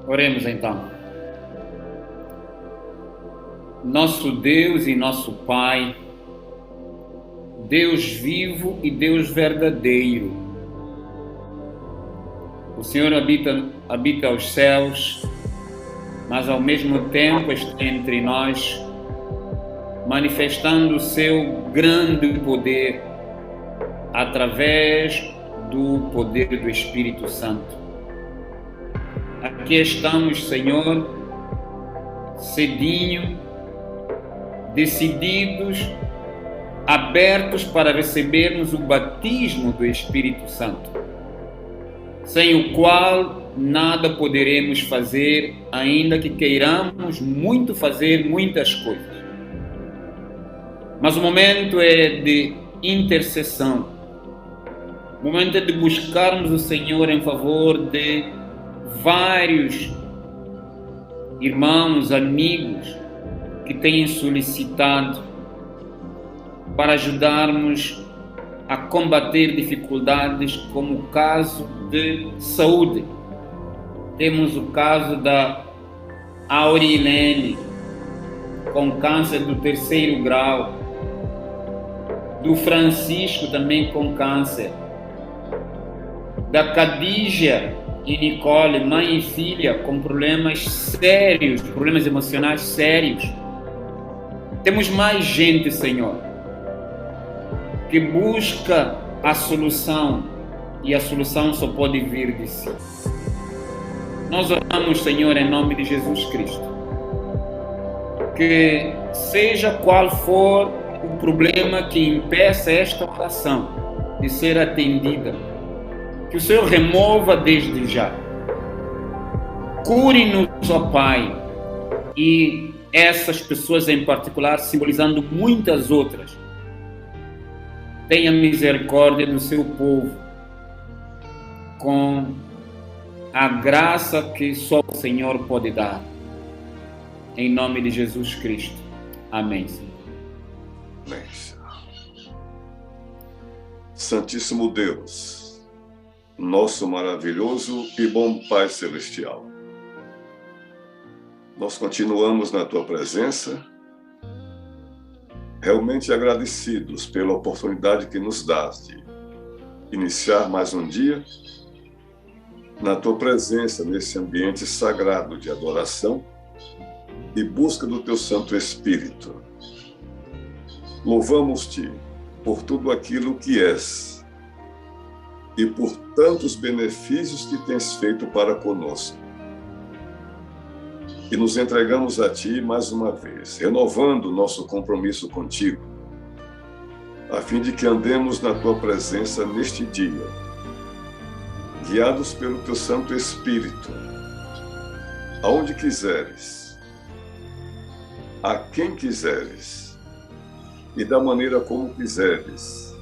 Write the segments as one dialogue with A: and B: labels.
A: Oremos então. Nosso Deus e nosso Pai, Deus vivo e Deus verdadeiro, o Senhor habita os céus, mas ao mesmo tempo está entre nós, manifestando o seu grande poder através do poder do Espírito Santo. Aqui estamos, Senhor, cedinho, decididos, abertos para recebermos o batismo do Espírito Santo, sem o qual nada poderemos fazer, ainda que queiramos muito fazer muitas coisas. Mas o momento é de intercessão, o momento é de buscarmos o Senhor em favor de vários irmãos, amigos que têm solicitado para ajudarmos a combater dificuldades como o caso de saúde. Temos o caso da Aurilene, com câncer do 3º grau, do Francisco também com câncer, da Khadija e Nicole, mãe e filha, com problemas sérios, problemas emocionais sérios. Temos mais gente, Senhor, que busca a solução, e a solução só pode vir de si. Nós oramos, Senhor, em nome de Jesus Cristo, que seja qual for o problema que impeça esta oração de ser atendida, que o Senhor remova desde já. Cure-nos, ó Pai, e essas pessoas em particular, simbolizando muitas outras. Tenha misericórdia do seu povo, com a graça que só o Senhor pode dar. Em nome de Jesus Cristo. Amém.
B: Amém. Santíssimo Deus, nosso maravilhoso e bom Pai Celestial, nós continuamos na Tua presença, realmente agradecidos pela oportunidade que nos dás de iniciar mais um dia na Tua presença, nesse ambiente sagrado de adoração e busca do Teu Santo Espírito. Louvamos-Te por tudo aquilo que és e por tantos benefícios que tens feito para conosco. E nos entregamos a Ti mais uma vez, renovando nosso compromisso contigo, a fim de que andemos na Tua presença neste dia, guiados pelo Teu Santo Espírito, aonde quiseres, a quem quiseres e da maneira como quiseres,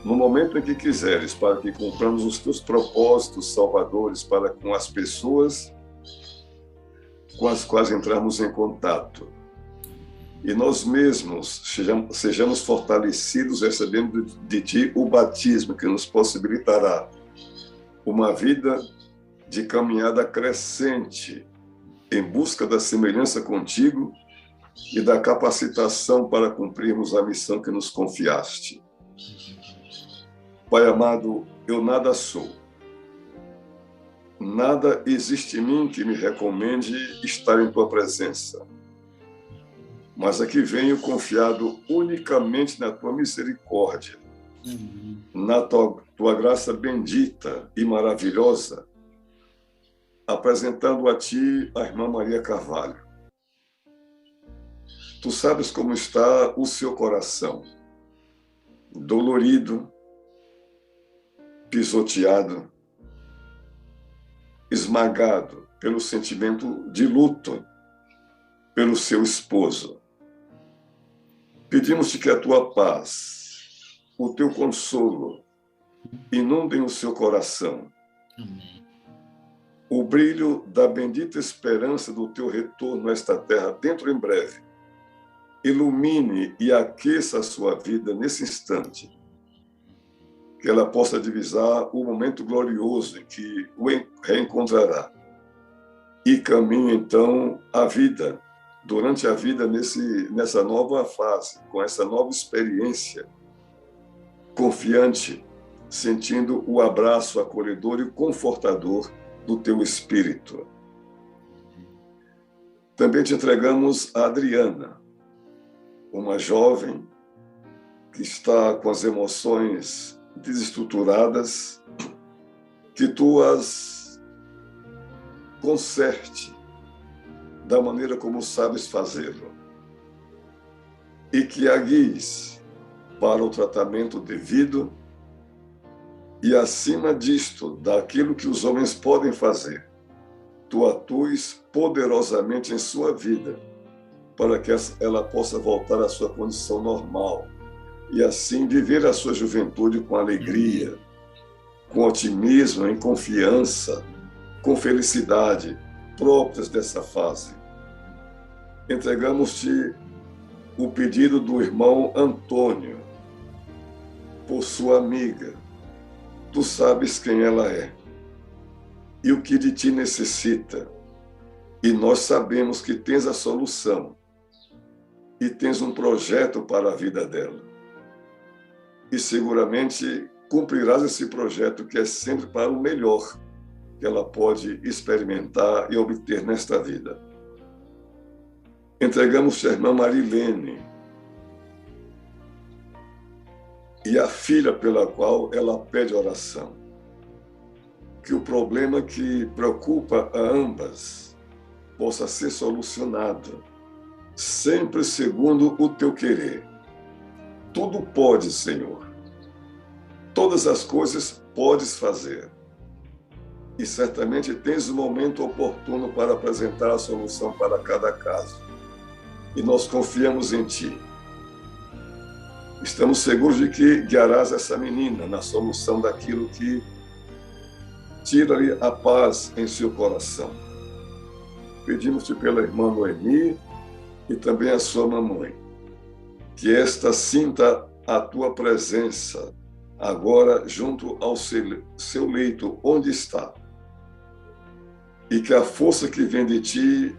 B: no momento em que quiseres, para que cumpramos os Teus propósitos salvadores para com as pessoas com as quais entrarmos em contato. E nós mesmos sejamos fortalecidos recebendo de Ti o batismo que nos possibilitará uma vida de caminhada crescente em busca da semelhança contigo e da capacitação para cumprirmos a missão que nos confiaste. Pai amado, eu nada sou. Nada existe em mim que me recomende estar em Tua presença. Mas aqui venho confiado unicamente na Tua misericórdia, na tua graça bendita e maravilhosa, apresentando a Ti a irmã Maria Carvalho. Tu sabes como está o seu coração, dolorido, pisoteado, esmagado pelo sentimento de luto pelo seu esposo. Pedimos-te que a Tua paz, o Teu consolo, inundem o seu coração.
A: Amém.
B: O brilho da bendita esperança do Teu retorno a esta terra dentro em breve ilumine e aqueça a sua vida nesse instante, que ela possa divisar o momento glorioso em que o reencontrará. e caminha então a vida, durante a vida nessa nova fase, com essa nova experiência, confiante, sentindo o abraço acolhedor e confortador do teu espírito. Também te entregamos a Adriana, uma jovem que está com as emoções desestruturadas, que tu as conserte da maneira como sabes fazê-lo e que a guies para o tratamento devido e, acima disto, daquilo que os homens podem fazer, tu atues poderosamente em sua vida para que ela possa voltar à sua condição normal e assim viver a sua juventude com alegria, com otimismo, em confiança, com felicidade, próprias dessa fase. Entregamos-te o pedido do irmão Antônio, por sua amiga. Tu sabes quem ela é e o que de ti necessita. E nós sabemos que tens a solução e tens um projeto para a vida dela. E seguramente cumprirás esse projeto, que é sempre para o melhor que ela pode experimentar e obter nesta vida. Entregamos a irmã Marilene e a filha pela qual ela pede oração. Que o problema que preocupa a ambas possa ser solucionado, sempre segundo o teu querer. Tudo pode, Senhor. Todas as coisas podes fazer. E certamente tens o momento oportuno para apresentar a solução para cada caso. E nós confiamos em ti. Estamos seguros de que guiarás essa menina na solução daquilo que tira-lhe a paz em seu coração. Pedimos-te pela irmã Noemi e também a sua mamãe, que esta sinta a tua presença agora junto ao seu leito, onde está, e que a força que vem de ti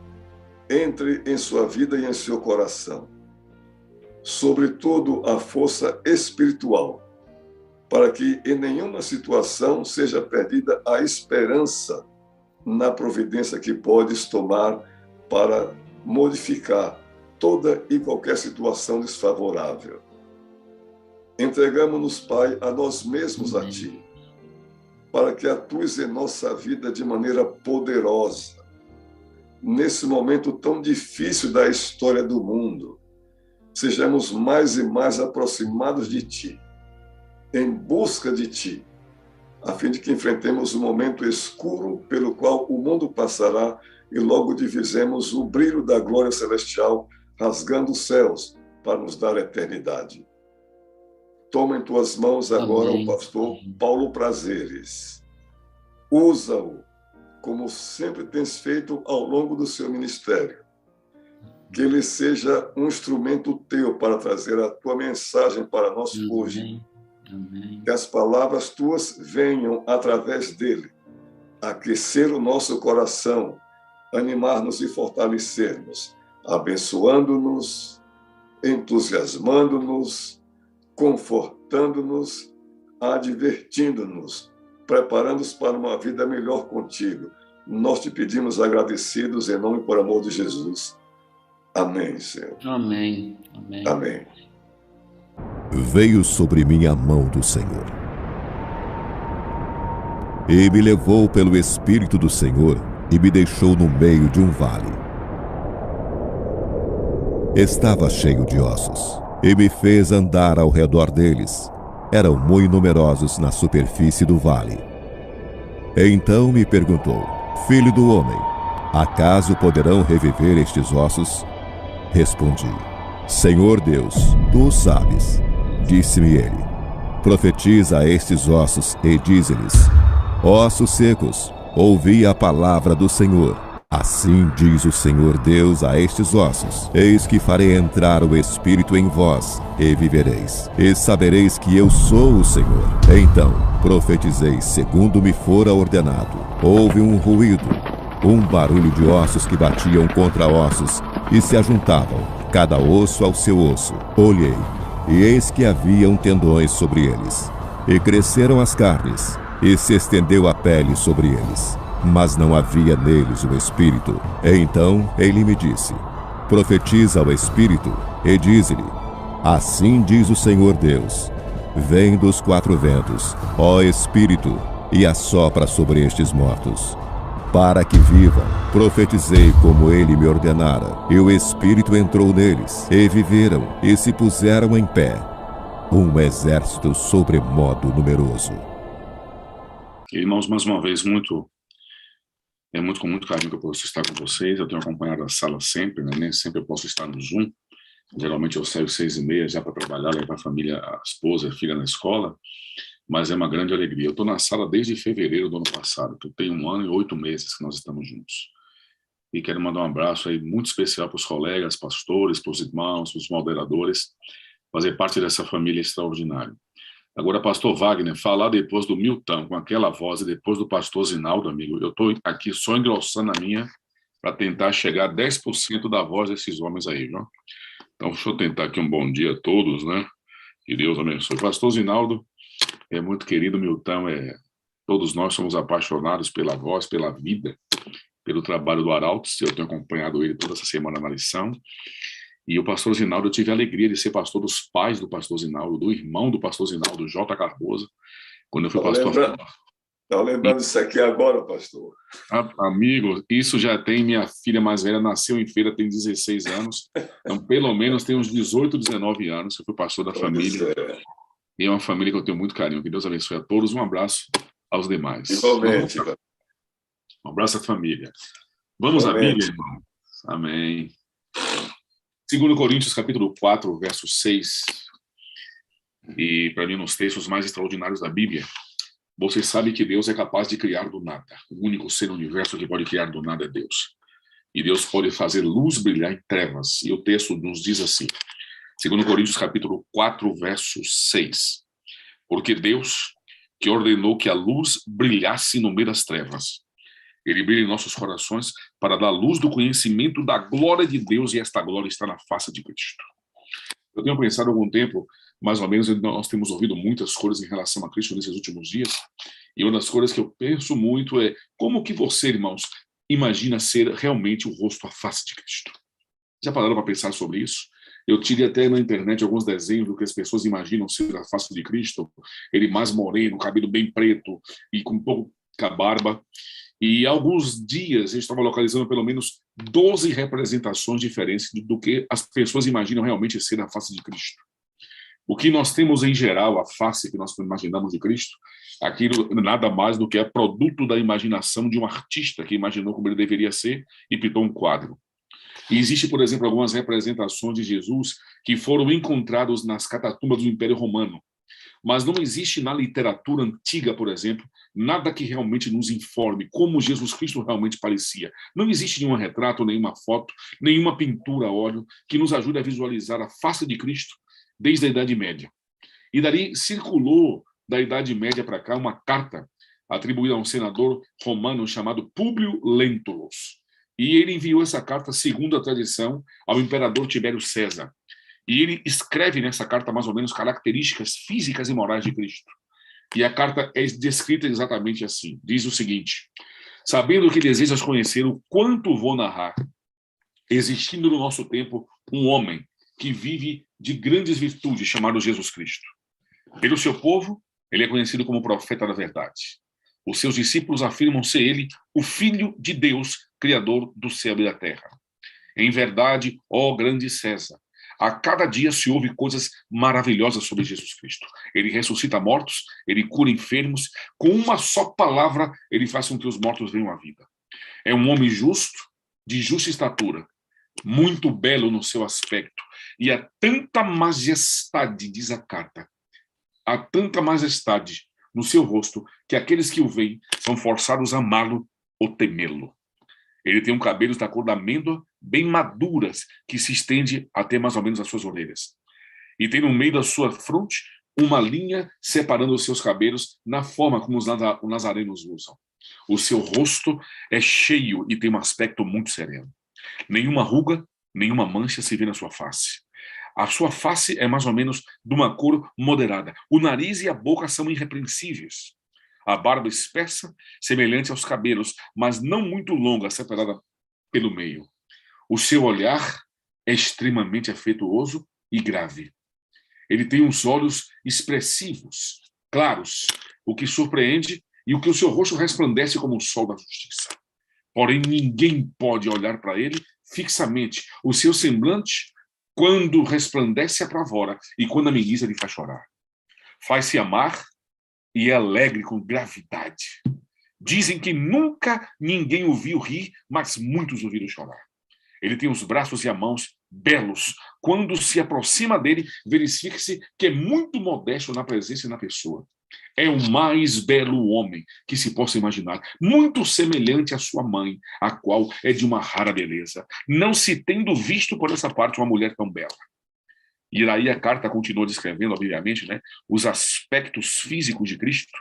B: entre em sua vida e em seu coração, sobretudo a força espiritual, para que em nenhuma situação seja perdida a esperança na providência que podes tomar para modificar toda e qualquer situação desfavorável. Entregamos-nos, Pai, a nós mesmos a Ti, para que atues em nossa vida de maneira poderosa, nesse momento tão difícil da história do mundo. Sejamos mais e mais aproximados de Ti, em busca de Ti, a fim de que enfrentemos o momento escuro pelo qual o mundo passará e logo divisemos o brilho da glória celestial, rasgando os céus para nos dar a eternidade. Toma em tuas mãos agora o pastor Paulo Prazeres. Usa-o como sempre tens feito ao longo do seu ministério. Que ele seja um instrumento teu para trazer a tua mensagem para nós hoje.
A: Amém.
B: Que as palavras tuas venham através dele aquecer o nosso coração, animar-nos e fortalecer-nos, abençoando-nos, entusiasmando-nos, confortando-nos, advertindo-nos, preparando-nos para uma vida melhor contigo. Nós te pedimos agradecidos em nome e por amor de Jesus. Amém, Senhor.
A: Amém. Amém.
B: Amém.
C: Veio sobre mim a mão do Senhor e me levou pelo Espírito do Senhor e me deixou no meio de um vale. Estava cheio de ossos e me fez andar ao redor deles. Eram muito numerosos na superfície do vale. Então me perguntou: Filho do homem, acaso poderão reviver estes ossos? Respondi: Senhor Deus, tu o sabes. Disse-me ele: Profetiza a estes ossos e dize-lhes: Ossos secos, ouvi a palavra do Senhor. Assim diz o Senhor Deus a estes ossos: Eis que farei entrar o Espírito em vós, e vivereis, e sabereis que eu sou o Senhor. Então profetizei segundo me fora ordenado. Houve um ruído, um barulho de ossos que batiam contra ossos e se ajuntavam, cada osso ao seu osso. Olhei, e eis que haviam tendões sobre eles, e cresceram as carnes, e se estendeu a pele sobre eles, mas não havia neles o espírito. Então ele me disse: profetiza ao espírito, e dize-lhe: assim diz o Senhor Deus, vem dos quatro ventos, ó espírito, e assopra sobre estes mortos, para que vivam. Profetizei como ele me ordenara, e o espírito entrou neles, e viveram, e se puseram em pé, um exército sobremodo numeroso.
D: Irmãos, mais uma vez, com muito carinho que eu posso estar com vocês. Eu tenho acompanhado a sala sempre, né? Nem sempre eu posso estar no Zoom. Geralmente eu saio 6h30 já para trabalhar, levar a família, a esposa, a filha na escola, mas é uma grande alegria. Eu estou na sala desde fevereiro do ano passado, que tem 1 ano e 8 meses que nós estamos juntos. E quero mandar um abraço aí muito especial para os colegas, pastores, para os irmãos, para os moderadores, fazer parte dessa família extraordinária. Agora, pastor Wagner, falar depois do Milton, com aquela voz, e depois do pastor Zinaldo, amigo, eu estou aqui só engrossando a minha para tentar chegar a 10% da voz desses homens aí, viu? Então, deixa eu tentar aqui um bom dia a todos, né? Que Deus abençoe. Pastor Zinaldo é muito querido, Milton, todos nós somos apaixonados pela voz, pela vida, pelo trabalho do Arautos. Eu tenho acompanhado ele toda essa semana na lição. E o pastor Zinaldo, eu tive a alegria de ser pastor dos pais do pastor Zinaldo, do irmão do pastor Zinaldo, J. Cardoso, quando eu fui pastor.
B: Estava lembrando disso aqui agora, pastor.
D: Amigo, isso já tem, minha filha mais velha nasceu em feira, tem 16 anos, então pelo menos tem uns 18, 19 anos que eu fui pastor da família. E é uma família que eu tenho muito carinho. Que Deus abençoe a todos. Um abraço aos demais.
B: Igualmente.
D: Um abraço à família. Vamos à Bíblia, irmão. Amém. 2 Coríntios, capítulo 4, verso 6. E, para mim, um dos textos mais extraordinários da Bíblia. Você sabe que Deus é capaz de criar do nada. O único ser no universo que pode criar do nada é Deus. E Deus pode fazer luz brilhar em trevas. E o texto nos diz assim. 2 Coríntios, capítulo 4, verso 6. Porque Deus, que ordenou que a luz brilhasse no meio das trevas, ele brilha em nossos corações para dar luz do conhecimento da glória de Deus, e esta glória está na face de Cristo. Eu tenho pensado há algum tempo, mais ou menos, nós temos ouvido muitas coisas em relação a Cristo nesses últimos dias, e uma das coisas que eu penso muito é como que você, irmãos, imagina ser realmente o rosto, a face de Cristo. Já pararam para pensar sobre isso? Eu tirei até na internet alguns desenhos do que as pessoas imaginam ser a face de Cristo. Ele mais moreno, cabelo bem preto e com pouca barba. E há alguns dias eu estava localizando pelo menos 12 representações diferentes do que as pessoas imaginam realmente ser a face de Cristo. O que nós temos em geral, a face que nós imaginamos de Cristo, aquilo nada mais do que é produto da imaginação de um artista que imaginou como ele deveria ser e pintou um quadro. E existe, por exemplo, algumas representações de Jesus que foram encontradas nas catatumbas do Império Romano. Mas não existe na literatura antiga, por exemplo, nada que realmente nos informe como Jesus Cristo realmente parecia. Não existe nenhum retrato, nenhuma foto, nenhuma pintura a óleo que nos ajude a visualizar a face de Cristo desde a Idade Média. E dali circulou, da Idade Média para cá, uma carta atribuída a um senador romano chamado Públio Lentulus. E ele enviou essa carta, segundo a tradição, ao imperador Tibério César. E ele escreve nessa carta, mais ou menos, características físicas e morais de Cristo. E a carta é descrita exatamente assim. Diz o seguinte: sabendo que desejas conhecer o quanto vou narrar, existindo no nosso tempo um homem que vive de grandes virtudes, chamado Jesus Cristo. Pelo seu povo, ele é conhecido como profeta da verdade. Os seus discípulos afirmam ser ele o Filho de Deus, Criador do céu e da terra. Em verdade, ó grande César, a cada dia se ouve coisas maravilhosas sobre Jesus Cristo. Ele ressuscita mortos, ele cura enfermos, com uma só palavra ele faz com que os mortos venham à vida. É um homem justo, de justa estatura, muito belo no seu aspecto, e há tanta majestade, diz a carta, há tanta majestade no seu rosto, que aqueles que o veem são forçados a amá-lo ou temê-lo. Ele tem um cabelo da cor da amêndoa, bem maduras, que se estende até mais ou menos as suas orelhas. E tem no meio da sua fronte uma linha separando os seus cabelos na forma como os nazarenos usam. O seu rosto é cheio e tem um aspecto muito sereno. Nenhuma ruga, nenhuma mancha se vê na sua face. A sua face é mais ou menos de uma cor moderada. O nariz e a boca são irrepreensíveis. A barba espessa, semelhante aos cabelos, mas não muito longa, separada pelo meio. O seu olhar é extremamente afetuoso e grave. Ele tem uns olhos expressivos, claros, o que surpreende, e o que o seu rosto resplandece como o sol da justiça. Porém, ninguém pode olhar para ele fixamente. O seu semblante, quando resplandece, apavora, e quando ameniza, lhe faz chorar. Faz-se amar e é alegre com gravidade. Dizem que nunca ninguém o viu rir, mas muitos o viram chorar. Ele tem os braços e as mãos belos. Quando se aproxima dele, verifica-se que é muito modesto na presença e na pessoa. É o mais belo homem que se possa imaginar, muito semelhante à sua mãe, a qual é de uma rara beleza, não se tendo visto por essa parte uma mulher tão bela. E aí a carta continua descrevendo, obviamente, os aspectos físicos de Cristo,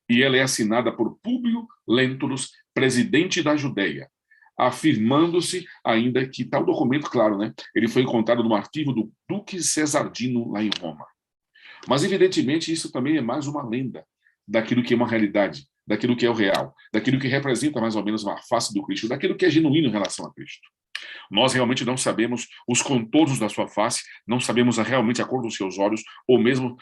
D: e ela é assinada por Públio Lentulus, presidente da Judeia, afirmando-se ainda que tal documento, claro, ele foi encontrado no arquivo do Duque Cesardino, lá em Roma. Mas, evidentemente, isso também é mais uma lenda daquilo que é uma realidade, daquilo que é o real, daquilo que representa mais ou menos uma face do Cristo, daquilo que é genuíno em relação a Cristo. Nós realmente não sabemos os contornos da sua face, não sabemos realmente a cor dos seus olhos, ou mesmo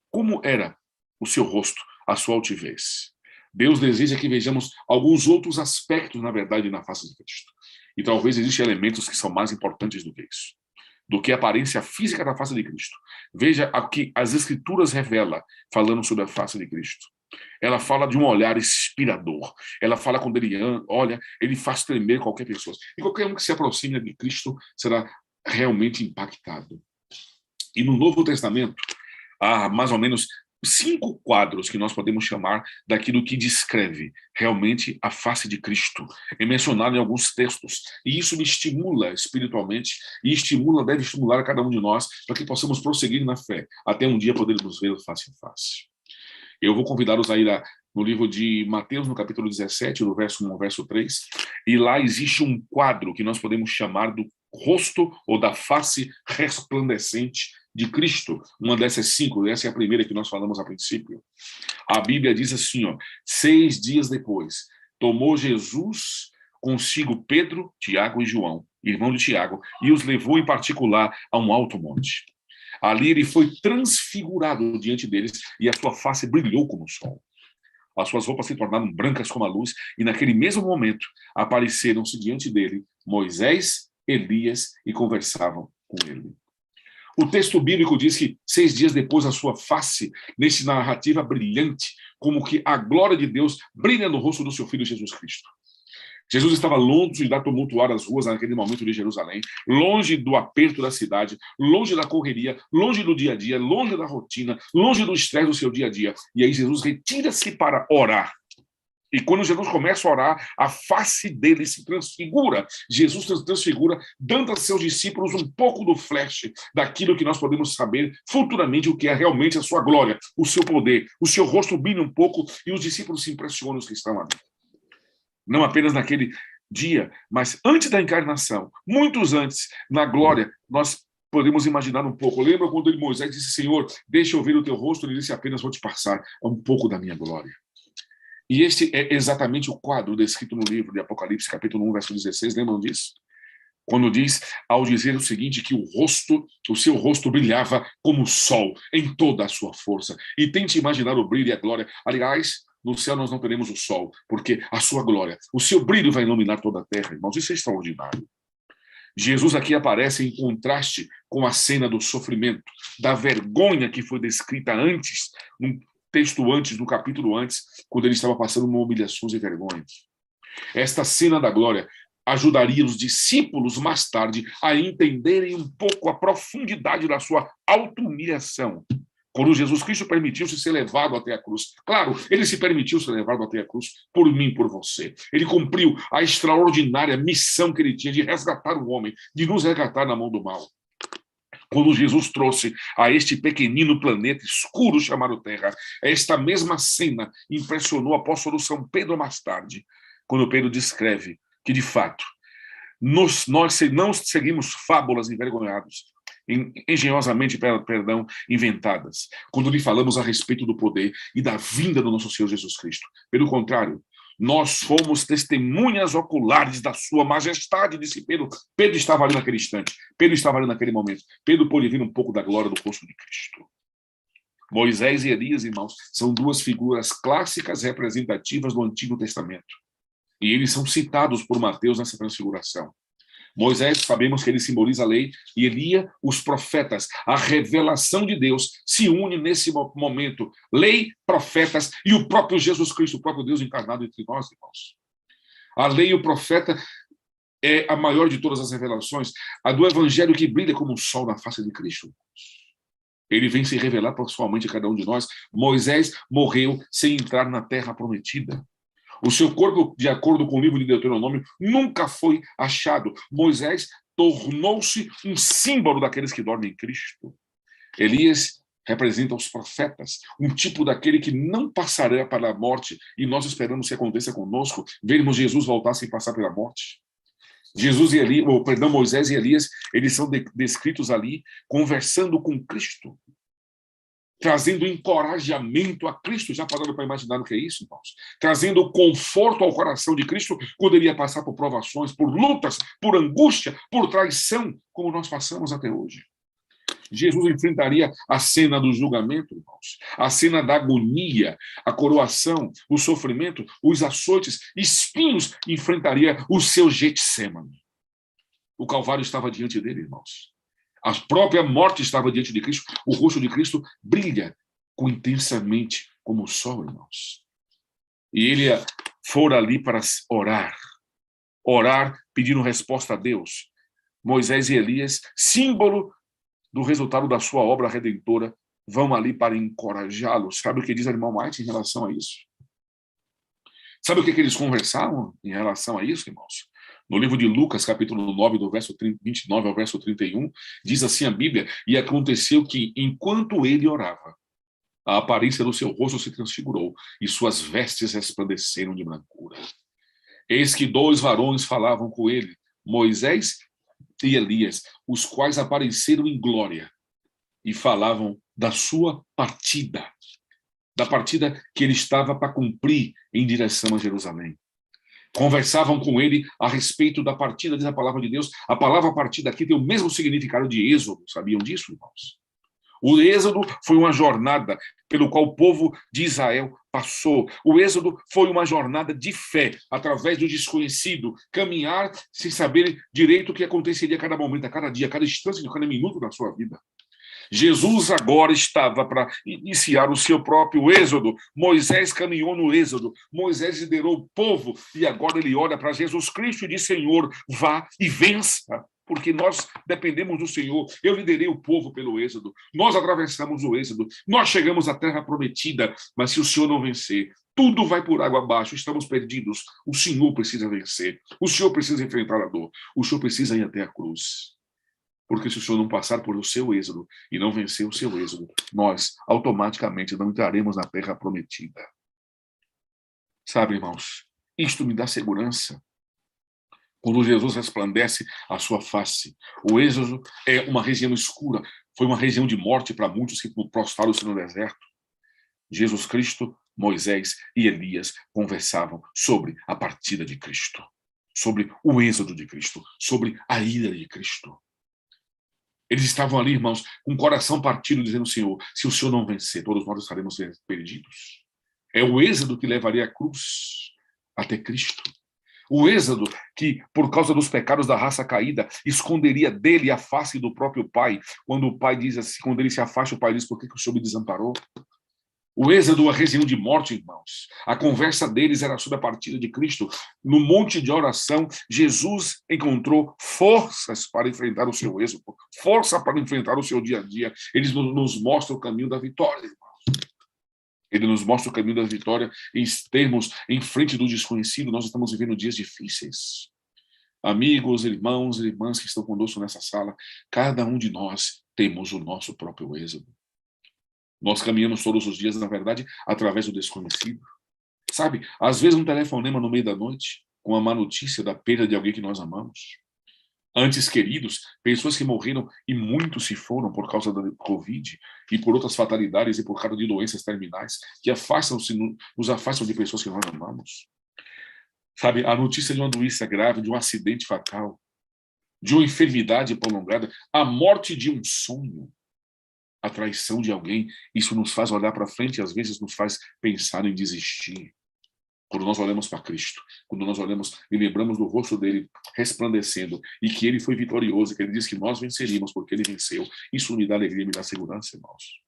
D: como era o seu rosto, a sua altivez. Deus deseja que vejamos alguns outros aspectos, na verdade, na face de Cristo. E talvez existam elementos que são mais importantes do que isso, do que a aparência física da face de Cristo. Veja o que as Escrituras revelam, falando sobre a face de Cristo. Ela fala de um olhar inspirador. Ela fala quando ele olha, ele faz tremer qualquer pessoa. E qualquer um que se aproxime de Cristo será realmente impactado. E no Novo Testamento, há mais ou menos 5 quadros que nós podemos chamar daquilo que descreve realmente a face de Cristo. É mencionado em alguns textos. E isso me estimula espiritualmente e deve estimular a cada um de nós para que possamos prosseguir na fé, até um dia podermos vê-lo face a face. Eu vou convidá-los a ir no livro de Mateus, no capítulo 17, no verso 1 ao verso 3, e lá existe um quadro que nós podemos chamar do rosto ou da face resplandecente de Cristo. Uma dessas 5, essa é a primeira que nós falamos a princípio. A Bíblia diz assim, 6 dias depois, tomou Jesus consigo Pedro, Tiago e João, irmão de Tiago, e os levou em particular a um alto monte. Ali ele foi transfigurado diante deles e a sua face brilhou como o sol. As suas roupas se tornaram brancas como a luz e naquele mesmo momento apareceram-se diante dele Moisés, Elias e conversavam com ele. O texto bíblico diz que 6 dias depois a sua face, nessa narrativa brilhante, como que a glória de Deus brilha no rosto do seu filho Jesus Cristo. Jesus estava longe de tumultuar as ruas naquele momento de Jerusalém, longe do aperto da cidade, longe da correria, longe do dia a dia, longe da rotina, longe do estresse do seu dia a dia. E aí Jesus retira-se para orar. E quando Jesus começa a orar, a face dele se transfigura. Jesus se transfigura, dando a seus discípulos um pouco do flash daquilo que nós podemos saber futuramente o que é realmente a sua glória, o seu poder. O seu rosto brilha um pouco e os discípulos se impressionam, os que estão ali. Não apenas naquele dia, mas antes da encarnação, muitos antes, na glória, nós podemos imaginar um pouco. Lembra quando Moisés disse, Senhor, deixa eu ver o teu rosto? Ele disse, apenas vou te passar um pouco da minha glória. E este é exatamente o quadro descrito no livro de Apocalipse, capítulo 1, verso 16, lembram disso? Quando diz, ao dizer o seguinte, que o seu rosto brilhava como o sol, em toda a sua força. E tente imaginar o brilho e a glória. Aliás, no céu nós não teremos o sol, porque a sua glória, o seu brilho vai iluminar toda a terra, irmãos. Isso é extraordinário. Jesus aqui aparece em contraste com a cena do sofrimento, da vergonha que foi descrita antes, num texto antes, no capítulo antes, quando ele estava passando por humilhações e vergonhas. Esta cena da glória ajudaria os discípulos mais tarde a entenderem um pouco a profundidade da sua auto-humilhação. Quando Jesus Cristo permitiu-se ser levado até a cruz. Claro, ele se permitiu ser levado até a cruz por mim, por você. Ele cumpriu a extraordinária missão que ele tinha de resgatar o homem, de nos resgatar na mão do mal. Quando Jesus trouxe a este pequenino planeta escuro chamado Terra, esta mesma cena impressionou o apóstolo São Pedro mais tarde, quando Pedro descreve que, de fato, nós não seguimos fábulas envergonhadas, engenhosamente, inventadas, quando lhe falamos a respeito do poder e da vinda do nosso Senhor Jesus Cristo. Pelo contrário, nós fomos testemunhas oculares da sua majestade, disse Pedro. Pedro estava ali naquele instante. Pedro estava ali naquele momento. Pedro pôde ver um pouco da glória do rosto de Cristo. Moisés e Elias, irmãos, são duas figuras clássicas representativas do Antigo Testamento. E eles são citados por Mateus nessa transfiguração. Moisés, sabemos que ele simboliza a lei, e Elias, os profetas. A revelação de Deus se une nesse momento. Lei, profetas e o próprio Jesus Cristo, o próprio Deus encarnado entre nós, irmãos. A lei e o profeta é a maior de todas as revelações, a do evangelho que brilha como o sol na face de Cristo. Ele vem se revelar pessoalmente a cada um de nós. Moisés morreu sem entrar na terra prometida. O seu corpo, de acordo com o livro de Deuteronômio, nunca foi achado. Moisés tornou-se um símbolo daqueles que dormem em Cristo. Elias representa os profetas, um tipo daquele que não passará pela morte, e nós esperamos que aconteça conosco, vermos Jesus voltar sem passar pela morte. Moisés e Elias, eles são descritos ali conversando com Cristo, trazendo encorajamento a Cristo. Já pararam para imaginar o que é isso, irmãos? Trazendo conforto ao coração de Cristo quando ele ia passar por provações, por lutas, por angústia, por traição, como nós passamos até hoje. Jesus enfrentaria a cena do julgamento, irmãos, a cena da agonia, a coroação, o sofrimento, os açoites, espinhos, enfrentaria o seu Getsemane. O Calvário estava diante dele, irmãos. A própria morte estava diante de Cristo. O rosto de Cristo brilha intensamente como o sol, irmãos. E ele fora ali para orar, pedindo resposta a Deus. Moisés e Elias, símbolo do resultado da sua obra redentora, vão ali para encorajá-los. Sabe o que diz a irmã White em relação a isso? Sabe o que eles conversavam em relação a isso, irmãos? No livro de Lucas, capítulo 9, do verso 29 ao verso 31, diz assim a Bíblia: e aconteceu que, enquanto ele orava, a aparência do seu rosto se transfigurou, e suas vestes resplandeceram de brancura. Eis que 2 varões falavam com ele, Moisés e Elias, os quais apareceram em glória, e falavam da sua partida, da partida que ele estava para cumprir em direção a Jerusalém. Conversavam com ele a respeito da partida, diz a palavra de Deus. A palavra partida aqui tem o mesmo significado de êxodo. Sabiam disso, irmãos? O êxodo foi uma jornada pelo qual o povo de Israel passou. O êxodo foi uma jornada de fé, através do desconhecido, caminhar sem saber direito o que aconteceria a cada momento, a cada dia, a cada instante, a cada minuto da sua vida. Jesus agora estava para iniciar o seu próprio êxodo. Moisés caminhou no êxodo. Moisés liderou o povo e agora ele olha para Jesus Cristo e diz: Senhor, vá e vença, porque nós dependemos do Senhor. Eu liderei o povo pelo êxodo. Nós atravessamos o êxodo. Nós chegamos à terra prometida, mas se o Senhor não vencer, tudo vai por água abaixo. Estamos perdidos. O Senhor precisa vencer. O Senhor precisa enfrentar a dor. O Senhor precisa ir até a cruz. Porque se o Senhor não passar por o seu êxodo e não vencer o seu êxodo, nós automaticamente não entraremos na terra prometida. Sabe, irmãos, isto me dá segurança. Quando Jesus resplandece a sua face, o êxodo é uma região escura, foi uma região de morte para muitos que prostraram-se no deserto. Jesus Cristo, Moisés e Elias conversavam sobre a partida de Cristo, sobre o êxodo de Cristo, sobre a ira de Cristo. Eles estavam ali, irmãos, com o coração partido, dizendo: Senhor, se o Senhor não vencer, todos nós estaremos perdidos. É o êxodo que levaria a cruz até Cristo. O êxodo que, por causa dos pecados da raça caída, esconderia dele a face do próprio Pai. Quando o Pai diz assim, quando ele se afasta, o Pai diz: por que o Senhor me desamparou? O êxodo, a região de morte, irmãos. A conversa deles era sobre a partida de Cristo. No monte de oração, Jesus encontrou forças para enfrentar o seu êxodo, força para enfrentar o seu dia a dia. Ele nos mostra o caminho da vitória, irmãos. Ele nos mostra o caminho da vitória em termos, em frente do desconhecido. Nós estamos vivendo dias difíceis. Amigos, irmãos e irmãs que estão conosco nessa sala, cada um de nós temos o nosso próprio êxodo. Nós caminhamos todos os dias, na verdade, através do desconhecido. Sabe, às vezes um telefonema no meio da noite, com a má notícia da perda de alguém que nós amamos. Antes queridos, pessoas que morreram e muitos se foram por causa da Covid e por outras fatalidades e por causa de doenças terminais que nos afastam de pessoas que nós amamos. Sabe, a notícia de uma doença grave, de um acidente fatal, de uma enfermidade prolongada, a morte de um sonho, a traição de alguém, isso nos faz olhar para frente e às vezes nos faz pensar em desistir. Quando nós olhamos para Cristo, quando nós olhamos e lembramos do rosto dele resplandecendo e que ele foi vitorioso, que ele disse que nós venceríamos porque ele venceu, isso me dá alegria, me dá segurança, irmãos.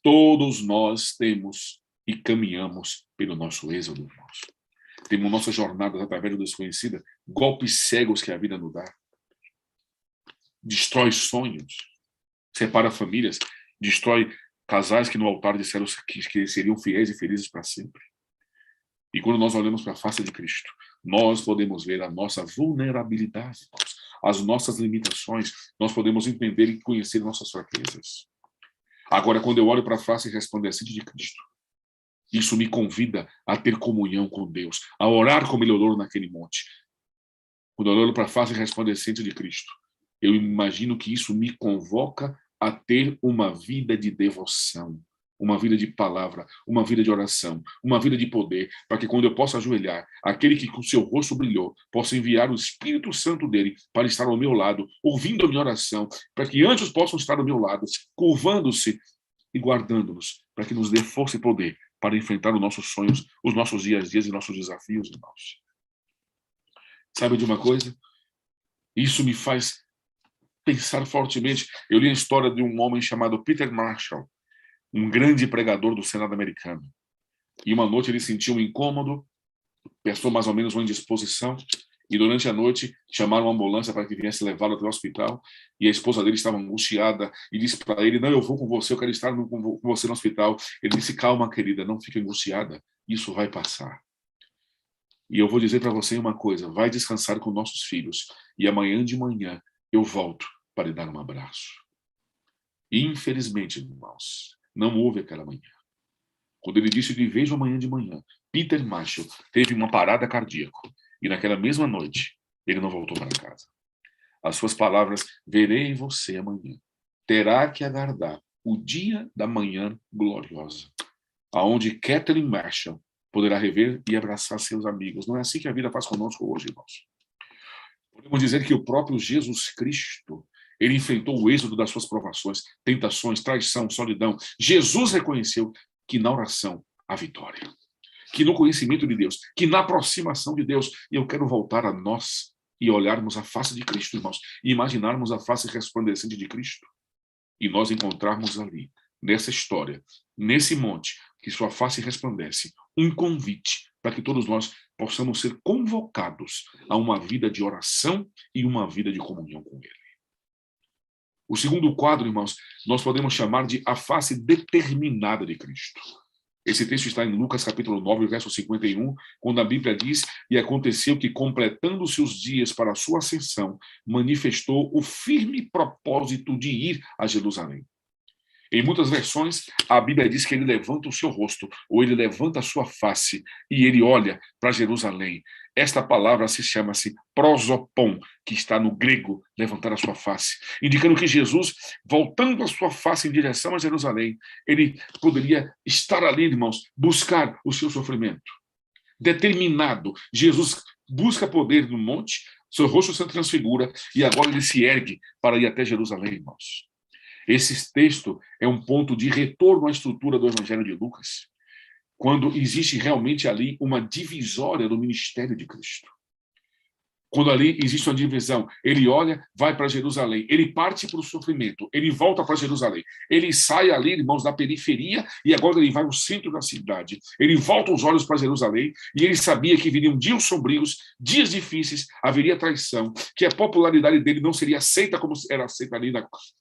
D: Todos nós temos e caminhamos pelo nosso êxodo, irmãos. Temos nossas jornadas através do desconhecido, golpes cegos que a vida nos dá. Destrói sonhos, separa famílias, destrói casais que no altar disseram que seriam fiéis e felizes para sempre. E quando nós olhamos para a face de Cristo, nós podemos ver a nossa vulnerabilidade, as nossas limitações, nós podemos entender e conhecer nossas fraquezas. Agora, quando eu olho para a face resplandecente de Cristo, isso me convida a ter comunhão com Deus, a orar como ele orou naquele monte. Quando eu olho para a face resplandecente de Cristo, eu imagino que isso me convoca a ter uma vida de devoção, uma vida de palavra, uma vida de oração, uma vida de poder, para que quando eu possa ajoelhar, aquele que com seu rosto brilhou, possa enviar o Espírito Santo dele para estar ao meu lado, ouvindo a minha oração, para que anjos possam estar ao meu lado, curvando-se e guardando-nos, para que nos dê força e poder para enfrentar os nossos sonhos, os nossos dias a dias e nossos desafios, irmãos. Sabe de uma coisa? Isso me faz pensar fortemente. Eu li a história de um homem chamado Peter Marshall, um grande pregador do Senado americano. E uma noite ele sentiu um incômodo, pensou mais ou menos uma indisposição, e durante a noite chamaram uma ambulância para que viesse levá-lo até o hospital, e a esposa dele estava angustiada, e disse para ele, não, eu vou com você, eu quero estar com você no hospital. Ele disse, calma, querida, não fique angustiada, isso vai passar. E eu vou dizer para você uma coisa, vai descansar com nossos filhos, e amanhã de manhã eu volto para lhe dar um abraço. E, infelizmente, irmãos, não houve aquela manhã. Quando ele disse que vejo amanhã de manhã, Peter Marshall teve uma parada cardíaca e naquela mesma noite ele não voltou para casa. As suas palavras, verei você amanhã, terá que aguardar o dia da manhã gloriosa, aonde Kathleen Marshall poderá rever e abraçar seus amigos. Não é assim que a vida faz conosco hoje, irmãos. Podemos dizer que o próprio Jesus Cristo, ele enfrentou o êxodo das suas provações, tentações, traição, solidão. Jesus reconheceu que na oração há vitória, que no conhecimento de Deus, que na aproximação de Deus, e eu quero voltar a nós e olharmos a face de Cristo, irmãos, e imaginarmos a face resplandecente de Cristo, e nós encontrarmos ali, nessa história, nesse monte, que sua face resplandece, um convite para que todos nós possamos ser convocados a uma vida de oração e uma vida de comunhão com Ele. O segundo quadro, irmãos, nós podemos chamar de a face determinada de Cristo. Esse texto está em Lucas capítulo 9, verso 51, quando a Bíblia diz, e aconteceu que, completando-se os dias para a sua ascensão, manifestou o firme propósito de ir a Jerusalém. Em muitas versões, a Bíblia diz que ele levanta o seu rosto, ou ele levanta a sua face, e ele olha para Jerusalém. Esta palavra chama-se prosopon, que está no grego, levantar a sua face, indicando que Jesus, voltando a sua face em direção a Jerusalém, ele poderia estar ali, irmãos, buscar o seu sofrimento. Determinado, Jesus busca poder no monte, seu rosto se transfigura, e agora ele se ergue para ir até Jerusalém, irmãos. Esse texto é um ponto de retorno à estrutura do Evangelho de Lucas, quando existe realmente ali uma divisória do ministério de Cristo. Quando ali existe uma divisão, ele olha, vai para Jerusalém, ele parte para o sofrimento, ele volta para Jerusalém, ele sai ali, irmãos, da periferia, e agora ele vai ao centro da cidade. Ele volta os olhos para Jerusalém, e ele sabia que viriam dias sombrios, dias difíceis, haveria traição, que a popularidade dele não seria aceita como era aceita ali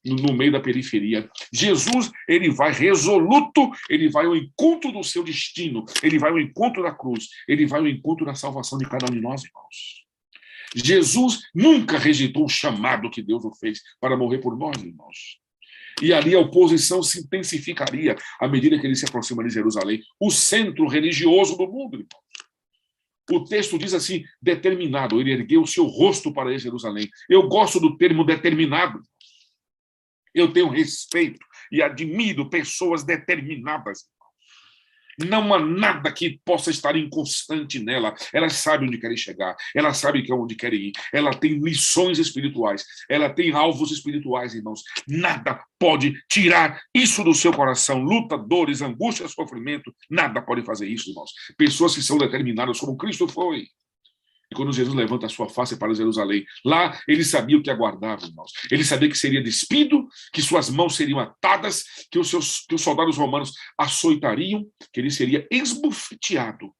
D: no meio da periferia. Jesus, ele vai resoluto, ele vai ao encontro do seu destino, ele vai ao encontro da cruz, ele vai ao encontro da salvação de cada um de nós, irmãos. Jesus nunca rejeitou o chamado que Deus o fez para morrer por nós, irmãos. E ali a oposição se intensificaria à medida que ele se aproxima de Jerusalém, o centro religioso do mundo, irmãos. O texto diz assim, determinado, ele ergueu o seu rosto para Jerusalém. Eu gosto do termo determinado. Eu tenho respeito e admiro pessoas determinadas. Não há nada que possa estar inconstante nela. Elas sabem onde querem chegar. Elas sabem onde querem ir. Ela tem lições espirituais. Ela tem alvos espirituais, irmãos. Nada pode tirar isso do seu coração. Luta, dores, angústia, sofrimento. Nada pode fazer isso, irmãos. Pessoas que são determinadas como Cristo foi. E quando Jesus levanta a sua face para Jerusalém, lá ele sabia o que aguardava, irmãos. Ele sabia que seria despido, que suas mãos seriam atadas, que os soldados romanos açoitariam, que ele seria esbofeteado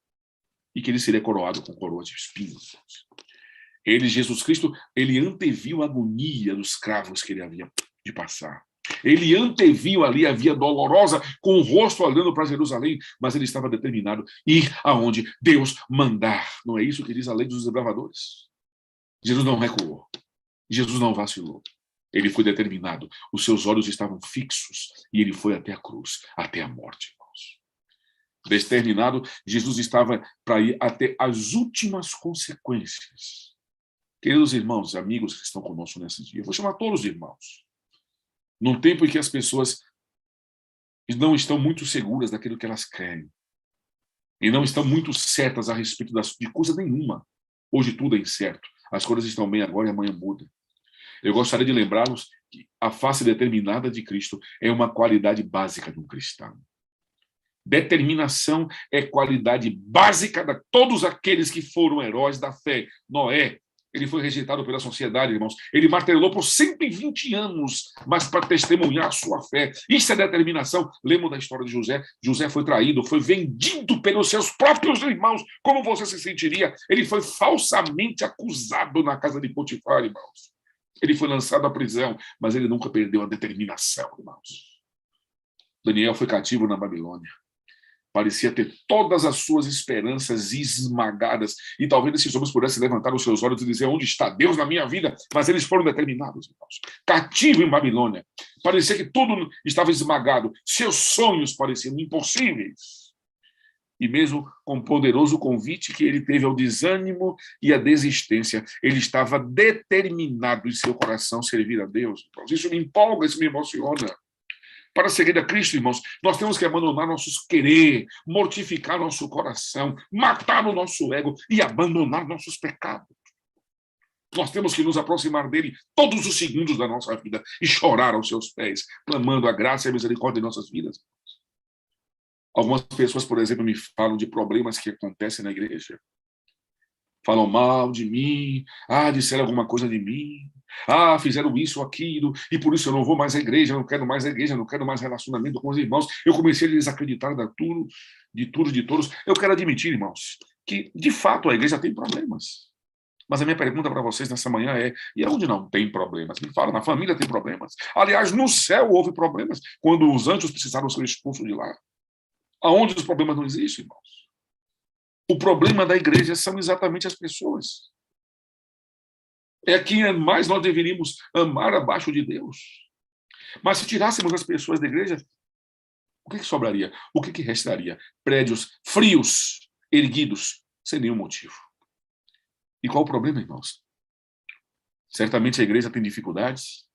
D: e que ele seria coroado com coroa de espinhos. Ele, Jesus Cristo, ele anteviu a agonia dos cravos que ele havia de passar. Ele anteviu ali a via dolorosa, com o rosto olhando para Jerusalém, mas ele estava determinado a ir aonde Deus mandar. Não é isso que diz a lei dos desbravadores? Jesus não recuou. Jesus não vacilou. Ele foi determinado. Os seus olhos estavam fixos e ele foi até a cruz, até a morte, irmãos. Determinado, Jesus estava para ir até as últimas consequências. Queridos irmãos, amigos que estão conosco nesse dia, eu vou chamar todos os irmãos. Num tempo em que as pessoas não estão muito seguras daquilo que elas querem e não estão muito certas a respeito de coisa nenhuma. Hoje tudo é incerto. As coisas estão bem agora e amanhã muda. Eu gostaria de lembrá-los que a face determinada de Cristo é uma qualidade básica de um cristão. Determinação é qualidade básica de todos aqueles que foram heróis da fé. Noé, ele foi rejeitado pela sociedade, irmãos. Ele martelou por 120 anos, mas para testemunhar a sua fé. Isso é determinação. Lembram da história de José? José foi traído, foi vendido pelos seus próprios irmãos. Como você se sentiria? Ele foi falsamente acusado na casa de Potifar, irmãos. Ele foi lançado à prisão, mas ele nunca perdeu a determinação, irmãos. Daniel foi cativo na Babilônia. Parecia ter todas as suas esperanças esmagadas. E talvez esses homens pudessem levantar os seus olhos e dizer: onde está Deus na minha vida? Mas eles foram determinados, irmãos. Cativo em Babilônia. Parecia que tudo estava esmagado. Seus sonhos pareciam impossíveis. E mesmo com o poderoso convite que ele teve ao desânimo e à desistência, ele estava determinado em seu coração servir a Deus. Irmãos. Isso me empolga, isso me emociona. Para seguir a Cristo, irmãos, nós temos que abandonar nossos querer, mortificar nosso coração, matar o nosso ego e abandonar nossos pecados. Nós temos que nos aproximar dele todos os segundos da nossa vida e chorar aos seus pés, clamando a graça e a misericórdia em nossas vidas. Algumas pessoas, por exemplo, me falam de problemas que acontecem na igreja. Falam mal de mim, disseram alguma coisa de mim, fizeram isso ou aquilo, e por isso eu não vou mais à igreja, não quero mais a igreja, não quero mais relacionamento com os irmãos. Eu comecei a desacreditar de todos. Eu quero admitir, irmãos, que de fato a igreja tem problemas. Mas a minha pergunta para vocês nessa manhã é: e onde não tem problemas? Me fala, na família tem problemas. Aliás, no céu houve problemas quando os anjos precisaram ser expulsos de lá. Aonde os problemas não existem, irmãos? O problema da igreja são exatamente as pessoas. É quem mais nós deveríamos amar abaixo de Deus. Mas se tirássemos as pessoas da igreja, o que sobraria? O que restaria? Prédios frios, erguidos, sem nenhum motivo. E qual o problema, irmãos? Certamente a igreja tem dificuldades,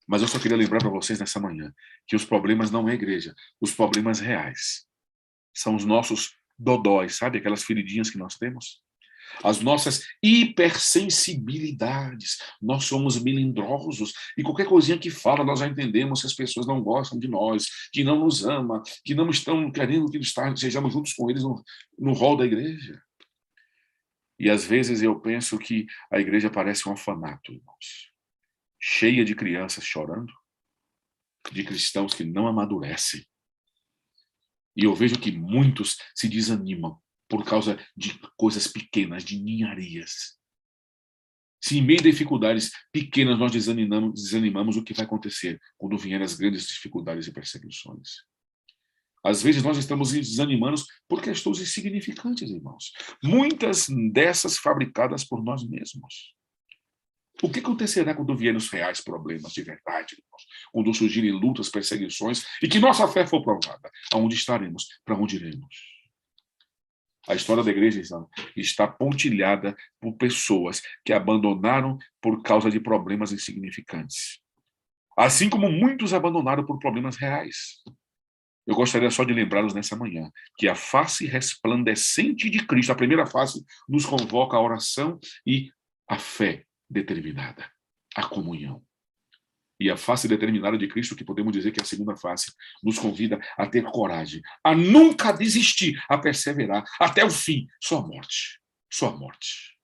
D: mas eu só queria lembrar para vocês nessa manhã que os problemas não é a igreja. Os problemas reais são os nossos dodóis, sabe? Aquelas feridinhas que nós temos. As nossas hipersensibilidades. Nós somos melindrosos. E qualquer coisinha que fala, nós já entendemos que as pessoas não gostam de nós, que não nos amam, que não estão querendo que sejamos juntos com eles no hall da igreja. E às vezes eu penso que a igreja parece um orfanato, irmãos. Cheia de crianças chorando, de cristãos que não amadurecem. E eu vejo que muitos se desanimam por causa de coisas pequenas, de ninharias. Se em meio a dificuldades pequenas nós desanimamos, o que vai acontecer quando vierem as grandes dificuldades e perseguições? Às vezes nós estamos desanimando por questões insignificantes, irmãos. Muitas dessas fabricadas por nós mesmos. O que acontecerá quando vierem os reais problemas de verdade, irmãos? Quando surgirem lutas, perseguições e que nossa fé for provada? Aonde estaremos? Para onde iremos? A história da igreja está pontilhada por pessoas que abandonaram por causa de problemas insignificantes. Assim como muitos abandonaram por problemas reais. Eu gostaria só de lembrá-los nessa manhã que a face resplandecente de Cristo, a primeira face, nos convoca à oração e à fé determinada, à comunhão. E a face determinada de Cristo, que podemos dizer que é a segunda face, nos convida a ter coragem, a nunca desistir, a perseverar até o fim. Só a morte. Só a morte.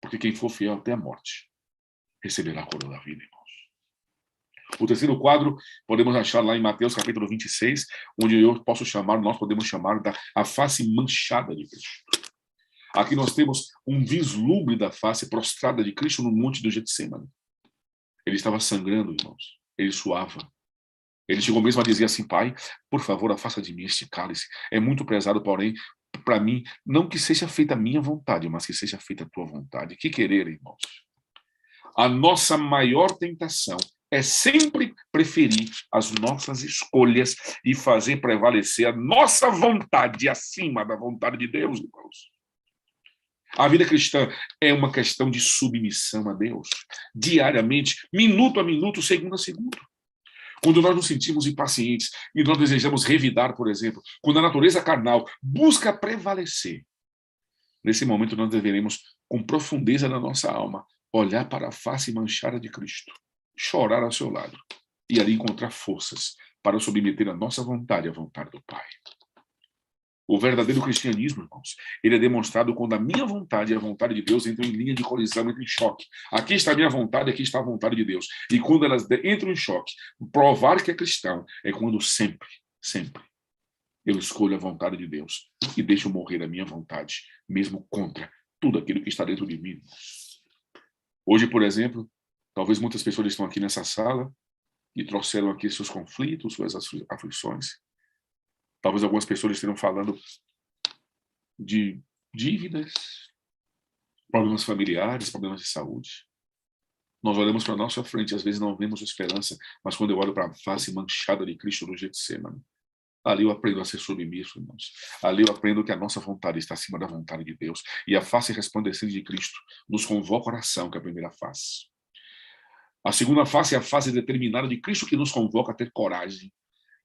D: Porque quem for fiel até a morte receberá a coroa da vida, irmãos. O terceiro quadro podemos achar lá em Mateus capítulo 26, onde nós podemos chamar a face manchada de Cristo. Aqui nós temos um vislumbre da face prostrada de Cristo no monte do Getsemane. Ele estava sangrando, irmãos. Ele suava. Ele chegou mesmo a dizer assim: Pai, por favor, afasta de mim este cálice. É muito pesado, porém, para mim, não que seja feita a minha vontade, mas que seja feita a tua vontade. Que querer, irmãos? A nossa maior tentação é sempre preferir as nossas escolhas e fazer prevalecer a nossa vontade acima da vontade de Deus, irmãos. A vida cristã é uma questão de submissão a Deus, diariamente, minuto a minuto, segundo a segundo. Quando nós nos sentimos impacientes e nós desejamos revidar, por exemplo, quando a natureza carnal busca prevalecer, nesse momento nós deveremos, com profundeza na nossa alma, olhar para a face manchada de Cristo, chorar ao seu lado e ali encontrar forças para submeter a nossa vontade à vontade do Pai. O verdadeiro cristianismo, irmãos, ele é demonstrado quando a minha vontade e a vontade de Deus entram em linha de colisão, entram em choque. Aqui está a minha vontade, aqui está a vontade de Deus. E quando elas entram em choque, provar que é cristão é quando sempre eu escolho a vontade de Deus e deixo morrer a minha vontade, mesmo contra tudo aquilo que está dentro de mim, irmãos. Hoje, por exemplo, talvez muitas pessoas estão aqui nessa sala e trouxeram aqui seus conflitos, suas aflições. Talvez algumas pessoas estejam falando de dívidas, problemas familiares, problemas de saúde. Nós olhamos para a nossa frente, às vezes não vemos esperança, mas quando eu olho para a face manchada de Cristo no Getsemane, ali eu aprendo a ser submisso, irmãos. Ali eu aprendo que a nossa vontade está acima da vontade de Deus. E a face resplandecente de Cristo nos convoca a oração, que é a primeira face. A segunda face é a face determinada de Cristo, que nos convoca a ter coragem.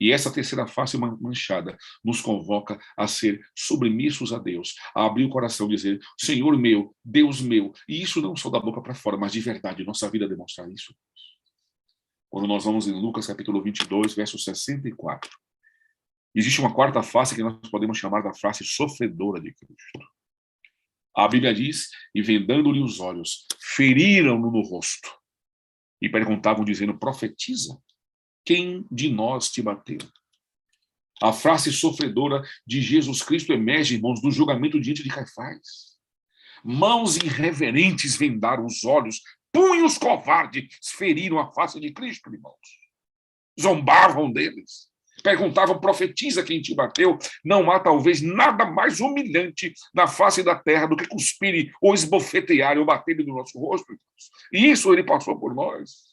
D: E essa terceira face manchada nos convoca a ser submissos a Deus, a abrir o coração e dizer: Senhor meu, Deus meu. E isso não só da boca para fora, mas de verdade, nossa vida demonstrar isso. Quando nós vamos em Lucas capítulo 22, verso 64, existe uma quarta face que nós podemos chamar da face sofredora de Cristo. A Bíblia diz: e vendando-lhe os olhos, feriram-no no rosto. E perguntavam, dizendo: profetiza, quem de nós te bateu? A face sofredora de Jesus Cristo emerge, irmãos, do julgamento diante de Caifás. Mãos irreverentes vendaram os olhos, punhos covardes feriram a face de Cristo, irmãos. Zombavam deles. Perguntavam: profetiza quem te bateu. Não há talvez nada mais humilhante na face da terra do que cuspir ou esbofetear ou bater no nosso rosto, irmãos. E isso ele passou por nós.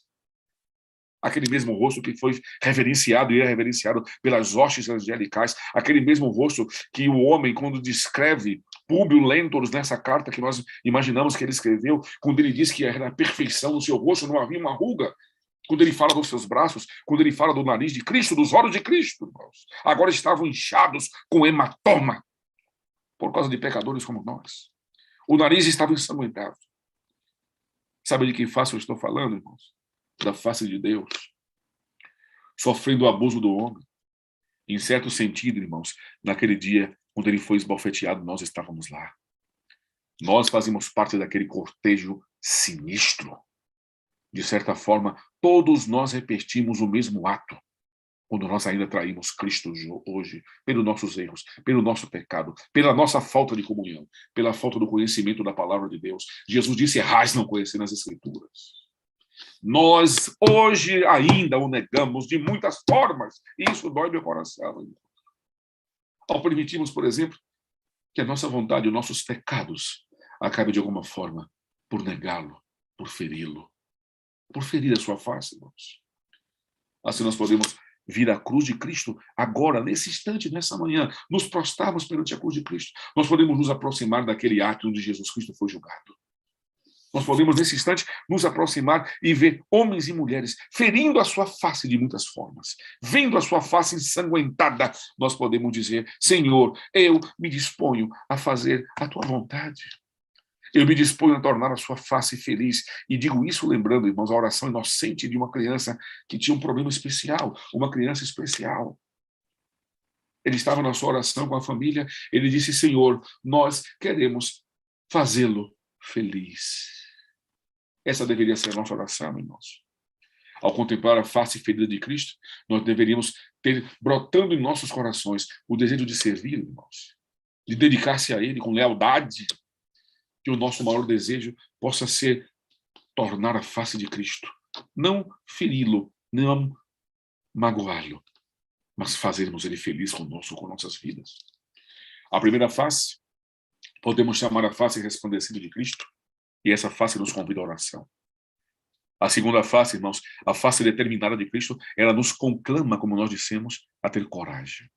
D: Aquele mesmo rosto que foi reverenciado e é reverenciado pelas hostes angelicais, aquele mesmo rosto que o homem, quando descreve Públio Lentulus nessa carta que nós imaginamos que ele escreveu, quando ele diz que era a perfeição no seu rosto, não havia uma ruga, quando ele fala dos seus braços, quando ele fala do nariz de Cristo, dos olhos de Cristo, irmãos, agora estavam inchados com hematoma, por causa de pecadores como nós. O nariz estava ensanguentado. Sabe de que face eu estou falando, irmãos? Da face de Deus, sofrendo o abuso do homem. Em certo sentido, irmãos, naquele dia, quando ele foi esbofeteado, nós estávamos lá. Nós fazíamos parte daquele cortejo sinistro. De certa forma, todos nós repetimos o mesmo ato, quando nós ainda traímos Cristo hoje, pelos nossos erros, pelo nosso pecado, pela nossa falta de comunhão, pela falta do conhecimento da palavra de Deus. Jesus disse: errais não conhecendo as Escrituras. Nós hoje ainda o negamos de muitas formas. E isso dói meu coração. Ao permitirmos, por exemplo, que a nossa vontade, os nossos pecados, acabem de alguma forma por negá-lo, por feri-lo, por ferir a sua face, irmãos. Assim nós podemos vir à cruz de Cristo agora, nesse instante, nessa manhã, nos prostrarmos perante a cruz de Cristo. Nós podemos nos aproximar daquele ato onde Jesus Cristo foi julgado. Nós podemos, nesse instante, nos aproximar e ver homens e mulheres ferindo a sua face de muitas formas. Vendo a sua face ensanguentada, nós podemos dizer: Senhor, eu me disponho a fazer a tua vontade. Eu me disponho a tornar a sua face feliz. E digo isso lembrando, irmãos, a oração inocente de uma criança que tinha um problema especial, uma criança especial. Ele estava na sua oração com a família, ele disse: Senhor, nós queremos fazê-lo feliz. Essa deveria ser a nossa oração, irmãos. Ao contemplar a face ferida de Cristo, nós deveríamos ter brotando em nossos corações o desejo de servir, irmãos, de dedicar-se a Ele com lealdade, que o nosso maior desejo possa ser tornar a face de Cristo, não feri-lo, não magoá-lo, mas fazermos Ele feliz conosco, com nossas vidas. A primeira face, podemos chamar a face resplandecente de Cristo, e essa face nos convida à oração. A segunda face, irmãos, a face determinada de Cristo, ela nos conclama, como nós dissemos, a ter coragem.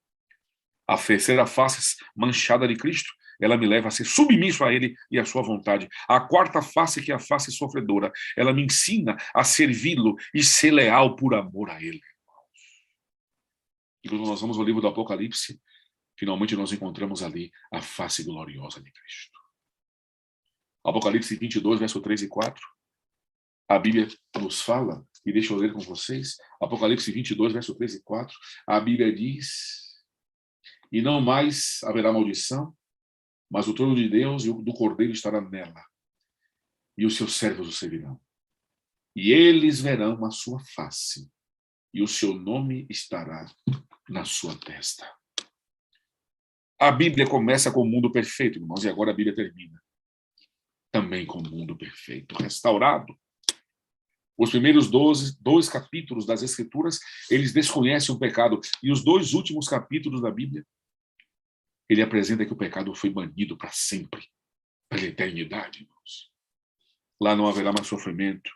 D: A terceira face manchada de Cristo, ela me leva a ser submisso a Ele e à sua vontade. A quarta face, que é a face sofredora, ela me ensina a servi-lo e ser leal por amor a Ele. E quando nós vamos ao livro do Apocalipse, finalmente nós encontramos ali a face gloriosa de Cristo. Apocalipse 22, verso 3 e 4. A Bíblia nos fala, e deixa eu ler com vocês, Apocalipse 22, verso 3 e 4, a Bíblia diz: e não mais haverá maldição, mas o trono de Deus e o do Cordeiro estará nela, e os seus servos o servirão. E eles verão a sua face, e o seu nome estará na sua testa. A Bíblia começa com o mundo perfeito, irmãos, e agora a Bíblia termina também com o mundo perfeito, restaurado. Os primeiros 12 capítulos das Escrituras, eles desconhecem o pecado. E os 2 últimos capítulos da Bíblia, ele apresenta que o pecado foi banido para sempre, para a eternidade, irmãos. Lá não haverá mais sofrimento,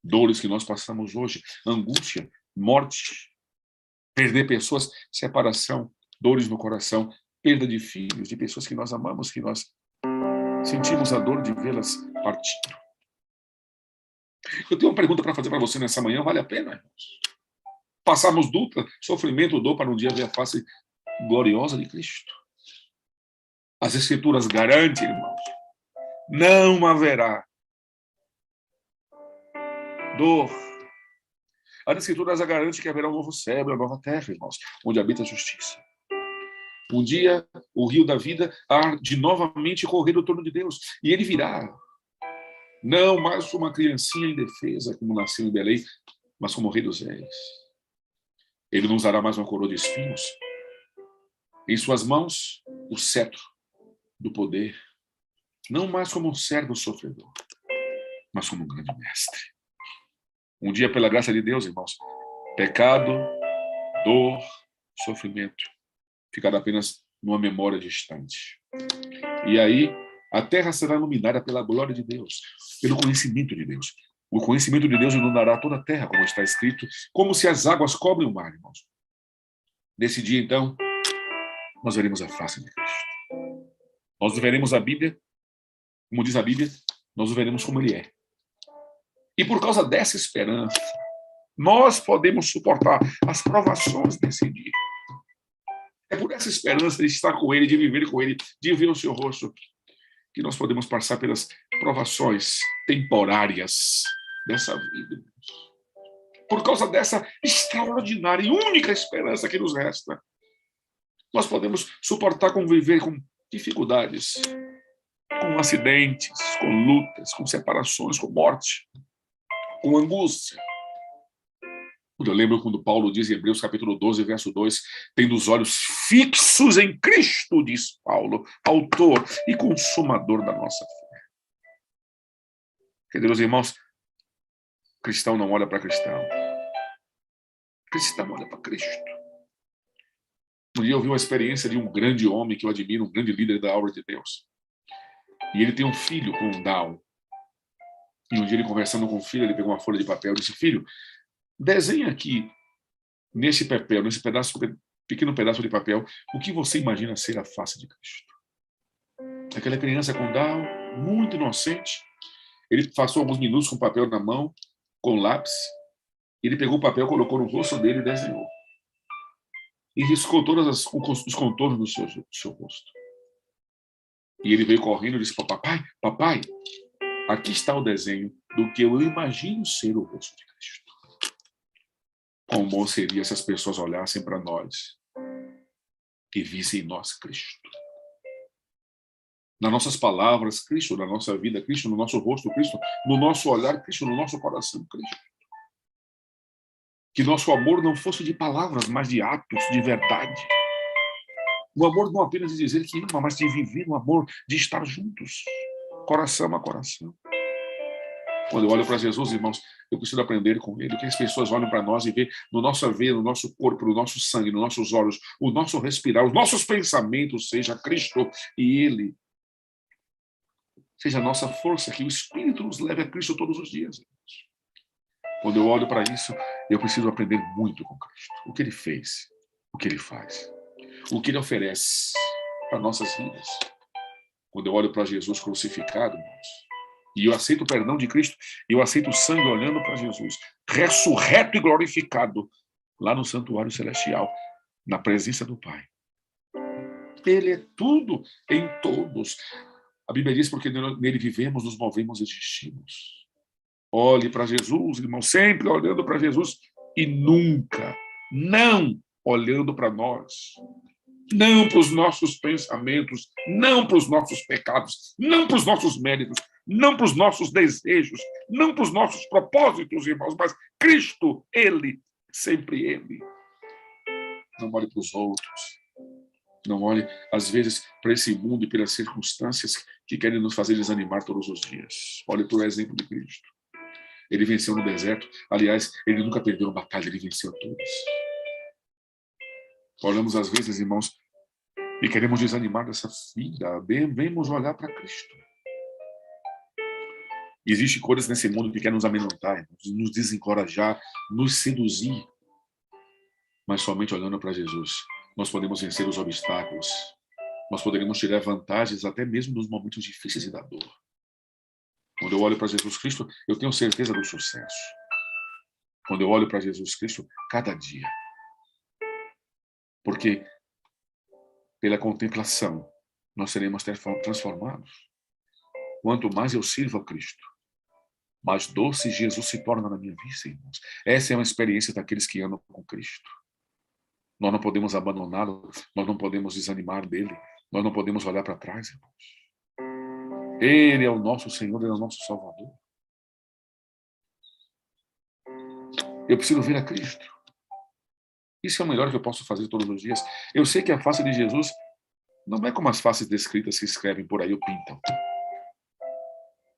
D: dores que nós passamos hoje, angústia, morte, perder pessoas, separação, dores no coração, perda de filhos, de pessoas que nós amamos, que nós sentimos a dor de vê-las partindo. Eu tenho uma pergunta para fazer para você nessa manhã. Vale a pena, irmãos? Passarmos luta, sofrimento, dor para um dia ver a face gloriosa de Cristo? As Escrituras garantem, irmãos, não haverá dor. As Escrituras garantem que haverá um novo céu e uma nova terra, irmãos, onde habita a justiça. Um dia, o rio da vida há de novamente correr no torno de Deus, e ele virá. Não mais como uma criancinha indefesa, como nasceu em Belém, mas como o Rei dos Reis. Ele nos dará mais uma coroa de espinhos. Em suas mãos, o cetro do poder. Não mais como um servo sofredor, mas como um grande mestre. Um dia, pela graça de Deus, irmãos, pecado, dor, sofrimento, ficará apenas numa memória distante. E aí, a terra será iluminada pela glória de Deus, pelo conhecimento de Deus. O conhecimento de Deus inundará toda a terra, como está escrito, como se as águas cobrem o mar, irmãos. Nesse dia, então, nós veremos a face de Cristo. Nós veremos a Bíblia, como diz a Bíblia, nós o veremos como Ele é. E por causa dessa esperança, nós podemos suportar as provações desse dia. É por essa esperança de estar com Ele, de viver com Ele, de ver o seu rosto, que nós podemos passar pelas provações temporárias dessa vida. Por causa dessa extraordinária e única esperança que nos resta, nós podemos suportar conviver com dificuldades, com acidentes, com lutas, com separações, com morte, com angústia. Eu lembro quando Paulo diz em Hebreus capítulo 12, verso 2, tendo os olhos fixos em Cristo, diz Paulo, autor e consumador da nossa fé. Queridos irmãos, Cristão não olha para cristão. Cristão olha para Cristo. Um dia eu vi uma experiência de um grande homem que eu admiro, um grande líder da obra de Deus. E ele tem um filho com um Down. E um dia ele conversando com o filho, ele pegou uma folha de papel e disse: filho, desenha aqui, nesse papel, nesse pequeno pedaço de papel, o que você imagina ser a face de Cristo. Aquela criança com Down, muito inocente, ele passou alguns minutos com o papel na mão, com lápis, ele pegou o papel, colocou no rosto dele e desenhou. E riscou todos os contornos do seu rosto. E ele veio correndo e disse para o papai: papai, aqui está o desenho do que eu imagino ser o rosto de Cristo. Quão bom seria se as pessoas olhassem para nós e vissem em nós Cristo. Nas nossas palavras, Cristo, na nossa vida, Cristo, no nosso rosto, Cristo, no nosso olhar, Cristo, no nosso coração, Cristo. Que nosso amor não fosse de palavras, mas de atos, de verdade. O amor não apenas de dizer que ama, mas de viver o amor, de estar juntos, coração a coração. Quando eu olho para Jesus, irmãos, eu preciso aprender com Ele. O que as pessoas olham para nós e vê no nosso haver, no nosso corpo, no nosso sangue, nos nossos olhos, o nosso respirar, os nossos pensamentos, seja Cristo e Ele. Seja a nossa força, que o Espírito nos leve a Cristo todos os dias, irmãos. Quando eu olho para isso, eu preciso aprender muito com Cristo. O que Ele fez, o que Ele faz, o que Ele oferece para nossas vidas. Quando eu olho para Jesus crucificado, irmãos, e eu aceito o perdão de Cristo, eu aceito o sangue olhando para Jesus, ressurreto e glorificado, lá no santuário celestial, na presença do Pai. Ele é tudo em todos. A Bíblia diz: porque nele vivemos, nos movemos e existimos. Olhe para Jesus, irmão, sempre olhando para Jesus e nunca, não olhando para nós. Não para os nossos pensamentos, não para os nossos pecados, não para os nossos méritos, não para os nossos desejos, não para os nossos propósitos, irmãos, mas Cristo, Ele, sempre Ele. Não olhe para os outros. Não olhe, às vezes, para esse mundo e pelas circunstâncias que querem nos fazer desanimar todos os dias. Olhe para o exemplo de Cristo. Ele venceu no deserto. Aliás, ele nunca perdeu uma batalha, ele venceu todas. Olhamos, às vezes, irmãos, e queremos desanimar dessa vida. Devemos olhar para Cristo. Existem coisas nesse mundo que querem nos amedrontar, nos desencorajar, nos seduzir. Mas somente olhando para Jesus, nós podemos vencer os obstáculos. Nós poderemos tirar vantagens até mesmo nos momentos difíceis e da dor. Quando eu olho para Jesus Cristo, eu tenho certeza do sucesso. Quando eu olho para Jesus Cristo, cada dia. Porque pela contemplação, nós seremos transformados. Quanto mais eu sirvo a Cristo, mais doce Jesus se torna na minha vida, irmãos. Essa é uma experiência daqueles que andam com Cristo. Nós não podemos abandoná-lo, nós não podemos desanimar dele, nós não podemos olhar para trás, irmãos. Ele é o nosso Senhor, Ele é o nosso Salvador. Eu preciso ver a Cristo. Isso é o melhor que eu posso fazer todos os dias. Eu sei que a face de Jesus não é como as faces descritas que escrevem por aí ou pintam.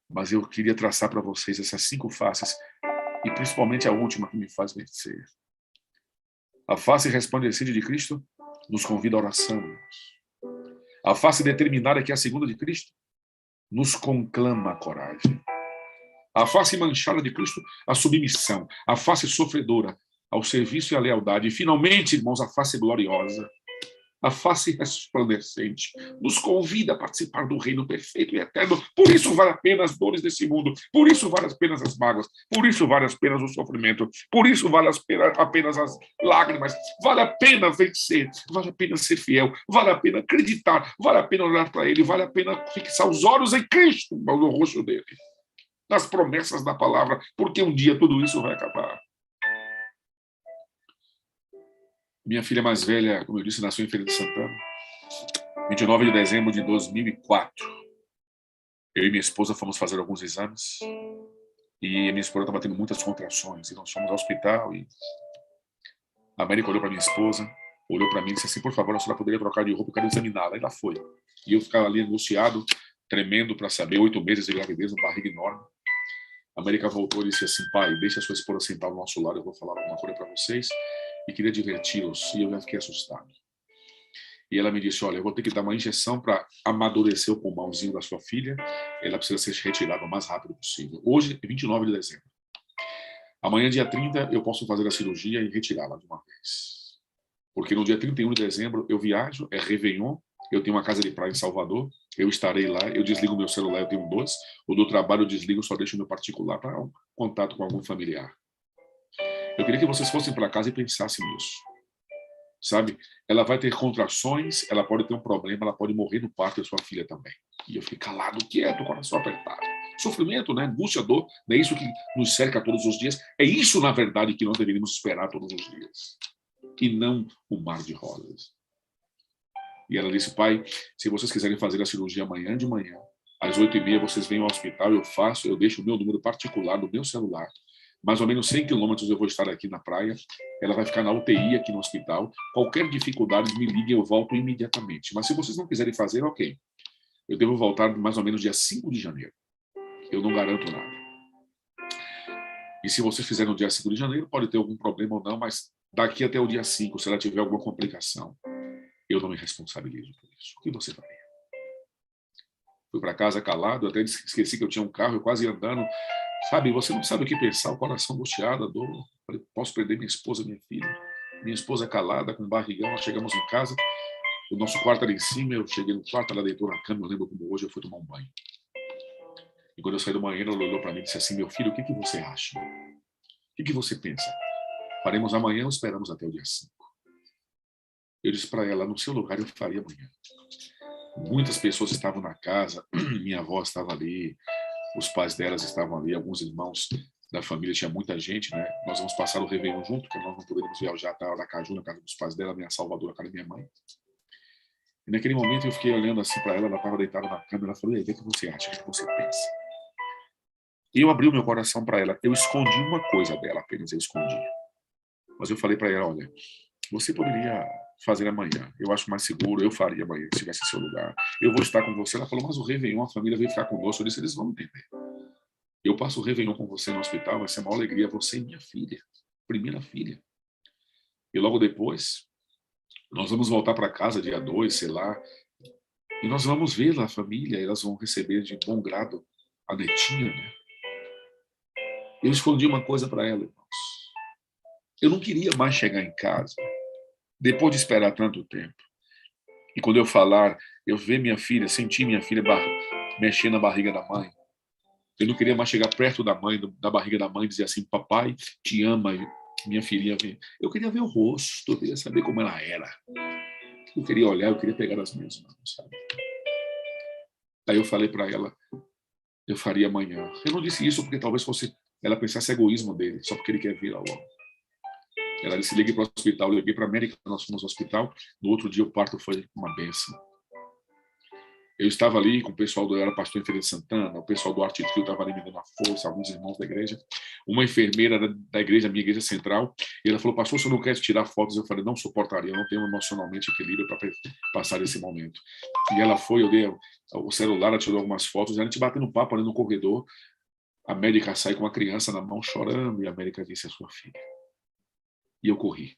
D: Mas eu queria traçar para vocês essas 5 faces, e principalmente a última que me faz vencer. A face resplandecente de Cristo nos convida à oração. A face determinada, que é a segunda de Cristo, nos conclama a coragem. A face manchada de Cristo, a submissão. A face sofredora, ao serviço e à lealdade. E, finalmente, irmãos, a face gloriosa, a face resplandecente, nos convida a participar do reino perfeito e eterno. Por isso vale a pena as dores desse mundo, por isso vale a pena as mágoas, por isso vale a pena o sofrimento, por isso vale apenas as lágrimas, vale a pena vencer, vale a pena ser fiel, vale a pena acreditar, vale a pena olhar para Ele, vale a pena fixar os olhos em Cristo, no rosto dele, nas promessas da palavra, porque um dia tudo isso vai acabar. Minha filha mais velha, como eu disse, nasceu em Feira de Santana, 29 de dezembro de 2004. Eu e minha esposa fomos fazer alguns exames e minha esposa estava tendo muitas contrações e nós fomos ao hospital e a médica olhou para minha esposa, olhou para mim e disse assim: por favor, a senhora poderia trocar de roupa, eu quero examiná-la. E ela foi. E eu ficava ali angustiado, tremendo para saber, 8 meses de gravidez, uma barriga enorme. A América voltou e disse assim: pai, deixa a sua esposa sentar ao nosso lado, eu vou falar alguma coisa para vocês. E queria diverti-los. E eu já fiquei assustado. E ela me disse: olha, eu vou ter que dar uma injeção para amadurecer o pulmãozinho da sua filha. Ela precisa ser retirada o mais rápido possível. Hoje é 29 de dezembro. Amanhã, dia 30, eu posso fazer a cirurgia e retirá-la de uma vez. Porque no dia 31 de dezembro eu viajo, é Réveillon, eu tenho uma casa de praia em Salvador, eu estarei lá, eu desligo meu celular, eu tenho 2, o do trabalho eu desligo, só deixo o meu particular para um contato com algum familiar. Eu queria que vocês fossem para casa e pensassem nisso. Sabe? Ela vai ter contrações, ela pode ter um problema, ela pode morrer no parto da sua filha também. E eu fiquei calado, quieto, coração apertado. Sofrimento, né? Angústia, dor, não é isso que nos cerca todos os dias. É isso, na verdade, que nós deveríamos esperar todos os dias. E não o mar de rosas. E ela disse: pai, se vocês quiserem fazer a cirurgia amanhã de manhã, às 8h30 vocês vêm ao hospital, eu faço, eu deixo o meu número particular do meu celular. Mais ou menos 100 quilômetros eu vou estar aqui na praia. Ela vai ficar na UTI aqui no hospital. Qualquer dificuldade, me liguem, eu volto imediatamente. Mas se vocês não quiserem fazer, ok. Eu devo voltar mais ou menos dia 5 de janeiro. Eu não garanto nada. E se vocês fizerem no dia 5 de janeiro, pode ter algum problema ou não, mas daqui até o dia 5, se ela tiver alguma complicação, eu não me responsabilizo por isso. O que você faria? Fui para casa calado, até esqueci que eu tinha um carro, eu quase ia andando. Sabe, você não sabe o que pensar, o coração angustiado, a dor. Falei, posso perder minha esposa, minha filha. Minha esposa calada, com barrigão, nós chegamos em casa, o nosso quarto era em cima, eu cheguei no quarto, ela deitou na cama, eu lembro como hoje eu fui tomar um banho. E quando eu saí do banheiro, ela olhou para mim e disse assim: meu filho, o que você acha? O que você pensa? Faremos amanhã ou esperamos até o dia 5? Eu disse para ela: no seu lugar eu faria amanhã. Muitas pessoas estavam na casa, minha avó estava ali, os pais delas estavam ali, alguns irmãos da família, tinha muita gente, né? Nós vamos passar o Réveillon junto, porque nós não poderíamos viajar até Aracaju, na casa dos pais dela, minha Salvador, na casa da minha mãe. E naquele momento eu fiquei olhando assim para ela estava deitada na cama, ela falou: e aí, o que você acha? O que você pensa? E eu abri o meu coração para ela. Eu escondi uma coisa dela, apenas eu escondi. Mas eu falei para ela: olha, você poderia fazer amanhã. Eu acho mais seguro, eu faria amanhã, se tivesse seu lugar. Eu vou estar com você. Ela falou: mas o Réveillon, a família veio ficar conosco. Eu disse: eles vão entender. Eu passo o Réveillon com você no hospital, vai ser uma alegria, você e minha filha, primeira filha. E logo depois, nós vamos voltar para casa dia 2, sei lá, e nós vamos ver lá a família, elas vão receber de bom grado a netinha, né? Eu escondi uma coisa para ela, irmãos. Eu não queria mais chegar em casa, depois de esperar tanto tempo. E quando eu falar, eu ver minha filha, sentir minha filha mexer na barriga da mãe. Eu não queria mais chegar perto da mãe, da barriga da mãe, e dizer assim: papai te ama, minha filhinha vem. Eu queria ver o rosto, eu queria saber como ela era. Eu queria olhar, eu queria pegar as minhas mãos, sabe? Aí eu falei para ela: eu faria amanhã. Eu não disse isso porque talvez fosse ela pensasse egoísmo dele, só porque ele quer vir logo. Ela disse: ligue para o hospital. Eu liguei para a América, nós fomos ao hospital. No outro dia o parto foi uma bênção. Eu estava ali com o pessoal do era pastor em Feira de Santana, o pessoal do Arte Trio estava ali me dando a força, alguns irmãos da igreja, uma enfermeira da igreja, minha igreja central, e ela falou: pastor, você não quer tirar fotos? Eu falei: não suportaria, eu não tenho emocionalmente equilíbrio para passar esse momento. E ela foi, eu dei o celular, ela tirou algumas fotos, a gente batendo papo ali no corredor, a médica sai com a criança na mão chorando, e a América disse: é sua filha. E eu corri.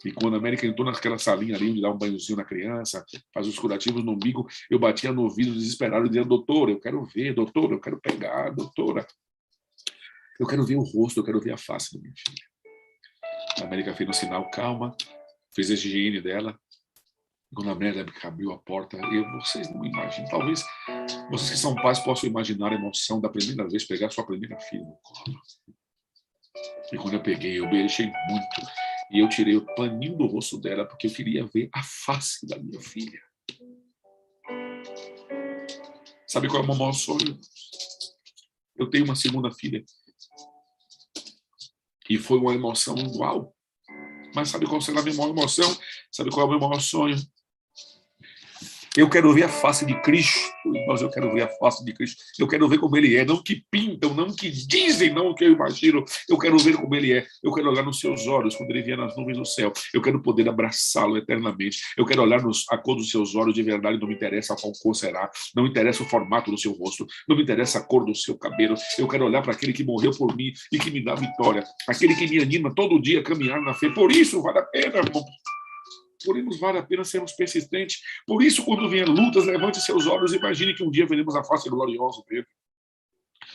D: E quando a América entrou naquela salinha ali, onde dá um banhozinho na criança, faz os curativos no umbigo, eu batia no ouvido desesperado, dizendo: doutora, eu quero ver, doutora, eu quero pegar, doutora. Eu quero ver o rosto, eu quero ver a face da minha filha. A América fez um sinal: calma, fez a higiene dela. E quando a América abriu a porta, vocês não imaginam, talvez vocês que são pais possam imaginar a emoção da primeira vez pegar sua primeira filha no colo. E quando eu peguei, eu beijei muito. E eu tirei o paninho do rosto dela, porque eu queria ver a face da minha filha. Sabe qual é o meu maior sonho? Eu tenho uma segunda filha. E foi uma emoção igual. Mas sabe qual será a minha maior emoção? Sabe qual é o meu maior sonho? Eu quero ver a face de Cristo, irmãos, eu quero ver a face de Cristo. Eu quero ver como Ele é, não que pintam, não que dizem, não o que eu imagino. Eu quero ver como Ele é. Eu quero olhar nos seus olhos, quando Ele vier nas nuvens do céu. Eu quero poder abraçá-lo eternamente. Eu quero olhar a cor dos seus olhos de verdade, não me interessa qual cor será, não me interessa o formato do seu rosto, não me interessa a cor do seu cabelo. Eu quero olhar para aquele que morreu por mim e que me dá vitória, aquele que me anima todo dia a caminhar na fé. Por isso vale a pena, irmão. Por isso vale a pena sermos persistentes. Por isso, quando vier lutas, levante seus olhos e imagine que um dia veremos a face gloriosa dele.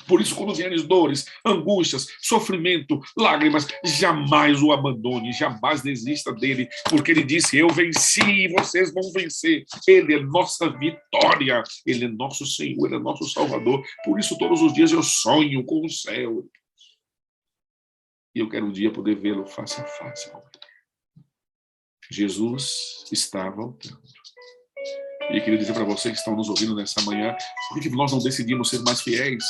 D: Por isso, quando vierem dores, angústias, sofrimento, lágrimas, jamais o abandone, jamais desista dele, porque ele disse: eu venci e vocês vão vencer. Ele é nossa vitória, ele é nosso Senhor, ele é nosso Salvador. Por isso, todos os dias eu sonho com o céu. E eu quero um dia poder vê-lo face a face. Jesus está voltando. E eu queria dizer para vocês que estão nos ouvindo nessa manhã, por que nós não decidimos ser mais fiéis?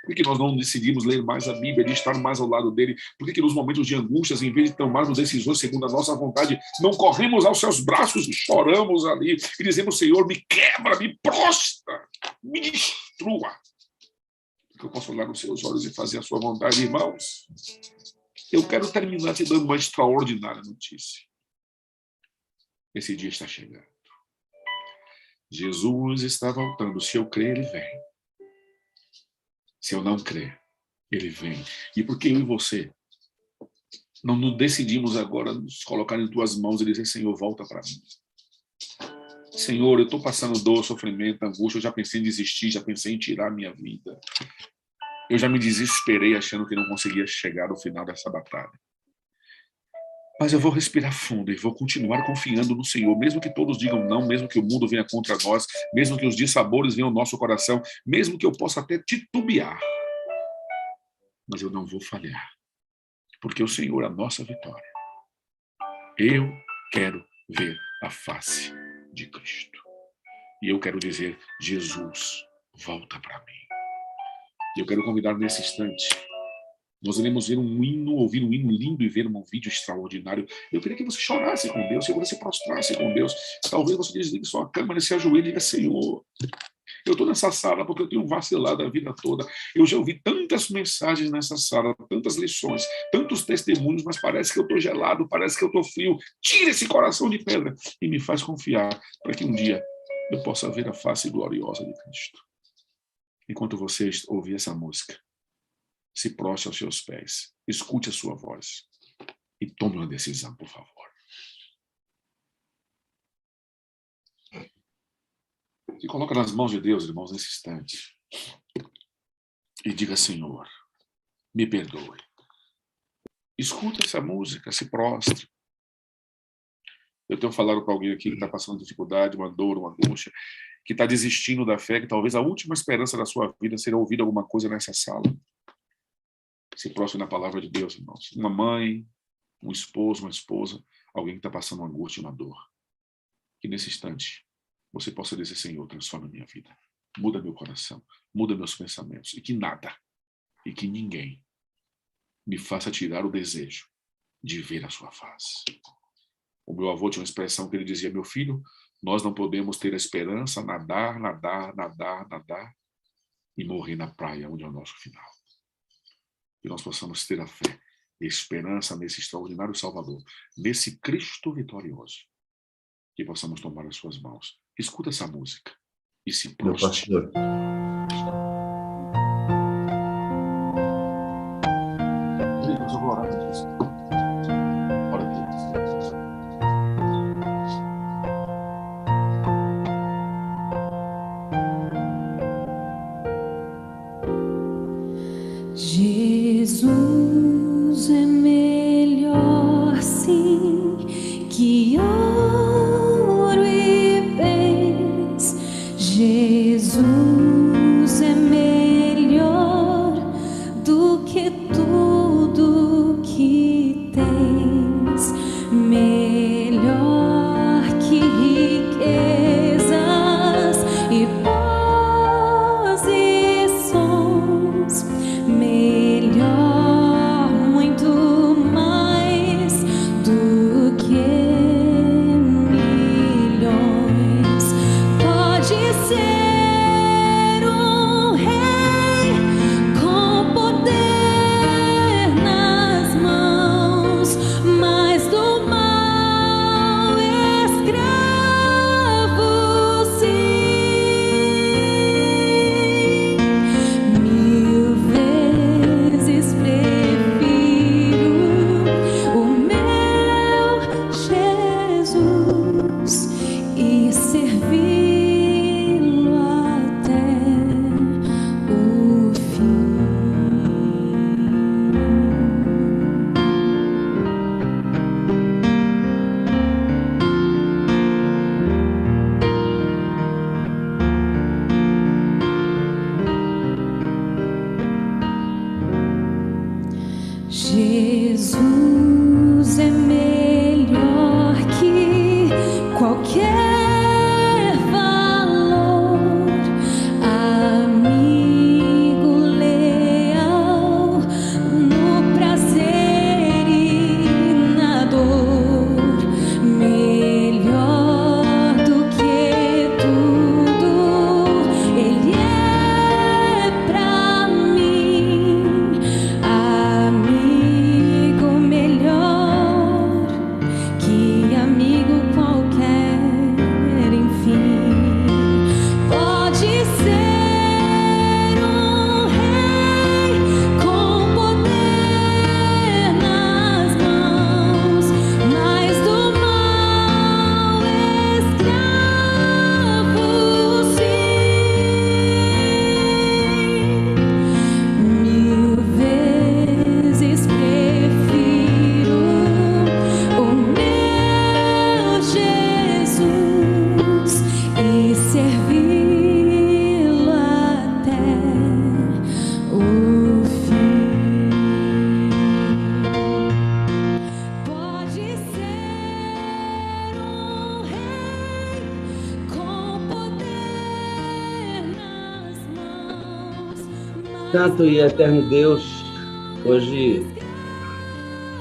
D: Por que nós não decidimos ler mais a Bíblia, de estar mais ao lado dele? Por que nos momentos de angústias, em vez de tomarmos decisões segundo a nossa vontade, não corremos aos seus braços e choramos ali e dizemos: Senhor, me quebra, me prostra, me destrua. Porque eu posso olhar nos seus olhos e fazer a sua vontade. Irmãos, eu quero terminar te dando uma extraordinária notícia. Esse dia está chegando. Jesus está voltando. Se eu crer, ele vem. Se eu não crer, ele vem. E porque eu e você não nos decidimos agora nos colocar em tuas mãos e dizer: Senhor, volta para mim. Senhor, eu estou passando dor, sofrimento, angústia, eu já pensei em desistir, já pensei em tirar a minha vida. Eu já me desesperei achando que não conseguia chegar ao final dessa batalha. Mas eu vou respirar fundo e vou continuar confiando no Senhor, mesmo que todos digam não, mesmo que o mundo venha contra nós, mesmo que os dissabores venham ao nosso coração, mesmo que eu possa até titubear. Mas eu não vou falhar, porque o Senhor é a nossa vitória. Eu quero ver a face de Cristo. E eu quero dizer: Jesus, volta para mim. E eu quero convidar nesse instante. Nós iremos ver um hino, ouvir um hino lindo e ver um vídeo extraordinário. Eu queria que você chorasse com Deus, que você se prostrasse com Deus. Talvez você desligue sua câmera, se ajoelhe e diga: Senhor, eu estou nessa sala porque eu tenho vacilado a vida toda. Eu já ouvi tantas mensagens nessa sala, tantas lições, tantos testemunhos, mas parece que eu estou gelado, parece que eu estou frio. Tira esse coração de pedra e me faz confiar para que um dia eu possa ver a face gloriosa de Cristo. Enquanto você ouvir essa música, se prostre aos seus pés, escute a sua voz e tome uma decisão, por favor. Se coloca nas mãos de Deus, irmãos, nesse instante, e diga: Senhor, me perdoe. Escuta essa música, se prostre. Eu tenho falado para alguém aqui que está passando dificuldade, uma dor, uma angústia, que está desistindo da fé, que talvez a última esperança da sua vida seja ouvir alguma coisa nessa sala. Se prostre na palavra de Deus, irmãos. Uma mãe, um esposo, uma esposa, alguém que está passando uma angústia, uma dor. Que nesse instante você possa dizer: Senhor, transforma a minha vida. Muda meu coração, muda meus pensamentos. E que nada, e que ninguém me faça tirar o desejo de ver a sua face. O meu avô tinha uma expressão que ele dizia: meu filho, nós não podemos ter a esperança, nadar, nadar, nadar, nadar e morrer na praia, onde é o nosso final. Que nós possamos ter a fé e esperança nesse extraordinário Salvador, nesse Cristo vitorioso. Que possamos tomar as suas mãos. Escuta essa música e se prostre.
E: Jesus é melhor, sim, que ouro e bens. Jesus é melhor do que tudo que tens, melhor que riquezas e posições, melhor, muito mais do que milhões.
F: Santo e eterno Deus, hoje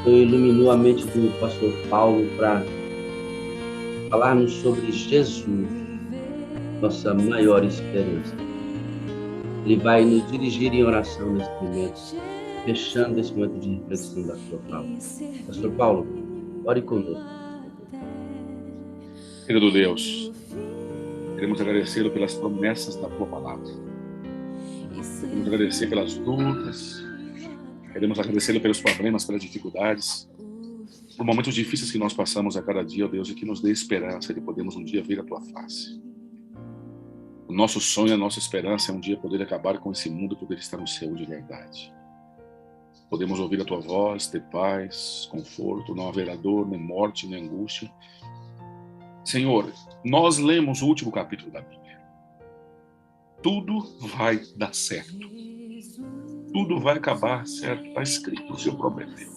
F: eu iluminou a mente do pastor Paulo para falarmos sobre Jesus, nossa maior esperança. Ele vai nos dirigir em oração nesse momento, fechando esse momento de reflexão da sua palavra. Pastor Paulo, ore conosco.
D: Querido Deus, queremos agradecê-lo pelas promessas da tua palavra. Queremos agradecer pelas lutas, queremos agradecê-lo pelos problemas, pelas dificuldades, por momentos difíceis que nós passamos a cada dia, ó Deus, e que nos dê esperança de podermos um dia ver a tua face. O nosso sonho, a nossa esperança é um dia poder acabar com esse mundo e poder estar no céu de verdade. Podemos ouvir a tua voz, ter paz, conforto, não haverá dor, nem morte, nem angústia. Senhor, nós lemos o último capítulo da Bíblia. Tudo vai dar certo. Tudo vai acabar certo. Está escrito, o Senhor prometeu.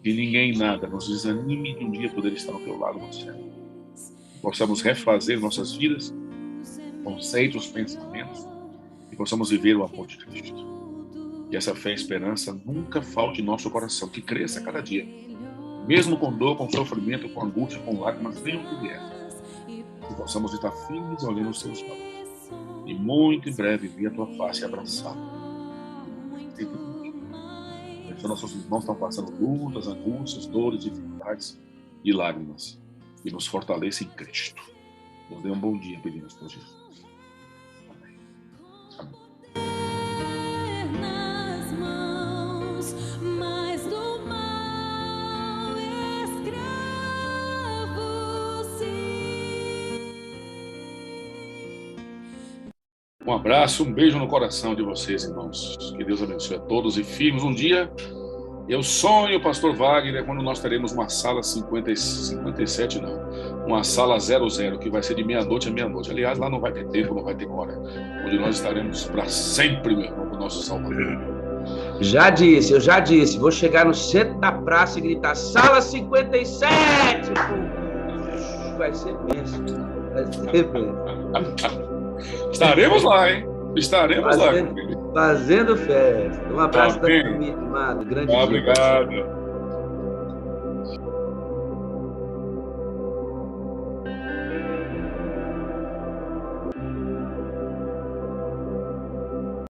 D: E ninguém nada nos desanime de um dia poder estar ao teu lado no céu. Possamos refazer nossas vidas, conceitos, pensamentos, e possamos viver o amor de Cristo. Que essa fé e esperança nunca falte em nosso coração, que cresça a cada dia. Mesmo com dor, com sofrimento, com angústia, com lágrimas, venham que vier. Que possamos estar firmes olhando os seus olhos. E muito em breve vir a tua face e abraçá-lo. Nossos irmãos estão passando lutas, angústias, dores, dificuldades e lágrimas. E nos fortaleça em Cristo. Nos dê um bom dia, pedimos por Jesus. Amém. Amém. Um abraço, um beijo no coração de vocês, irmãos. Que Deus abençoe a todos e firmes. Um dia, eu sonho, pastor Wagner, quando nós teremos uma sala 57, não. Uma sala 00, que vai ser de meia-noite a meia-noite. Aliás, lá não vai ter tempo, não vai ter hora. Onde nós estaremos para sempre, meu irmão, com o nosso Salvador.
F: Eu já disse. Vou chegar no centro da praça e gritar, sala 57! Vai ser bênção. Vai ser bênção.
D: Estaremos lá, hein? Estaremos lá.
F: Fazendo festa. Um abraço da família, amado. Grande dia.
D: Obrigado.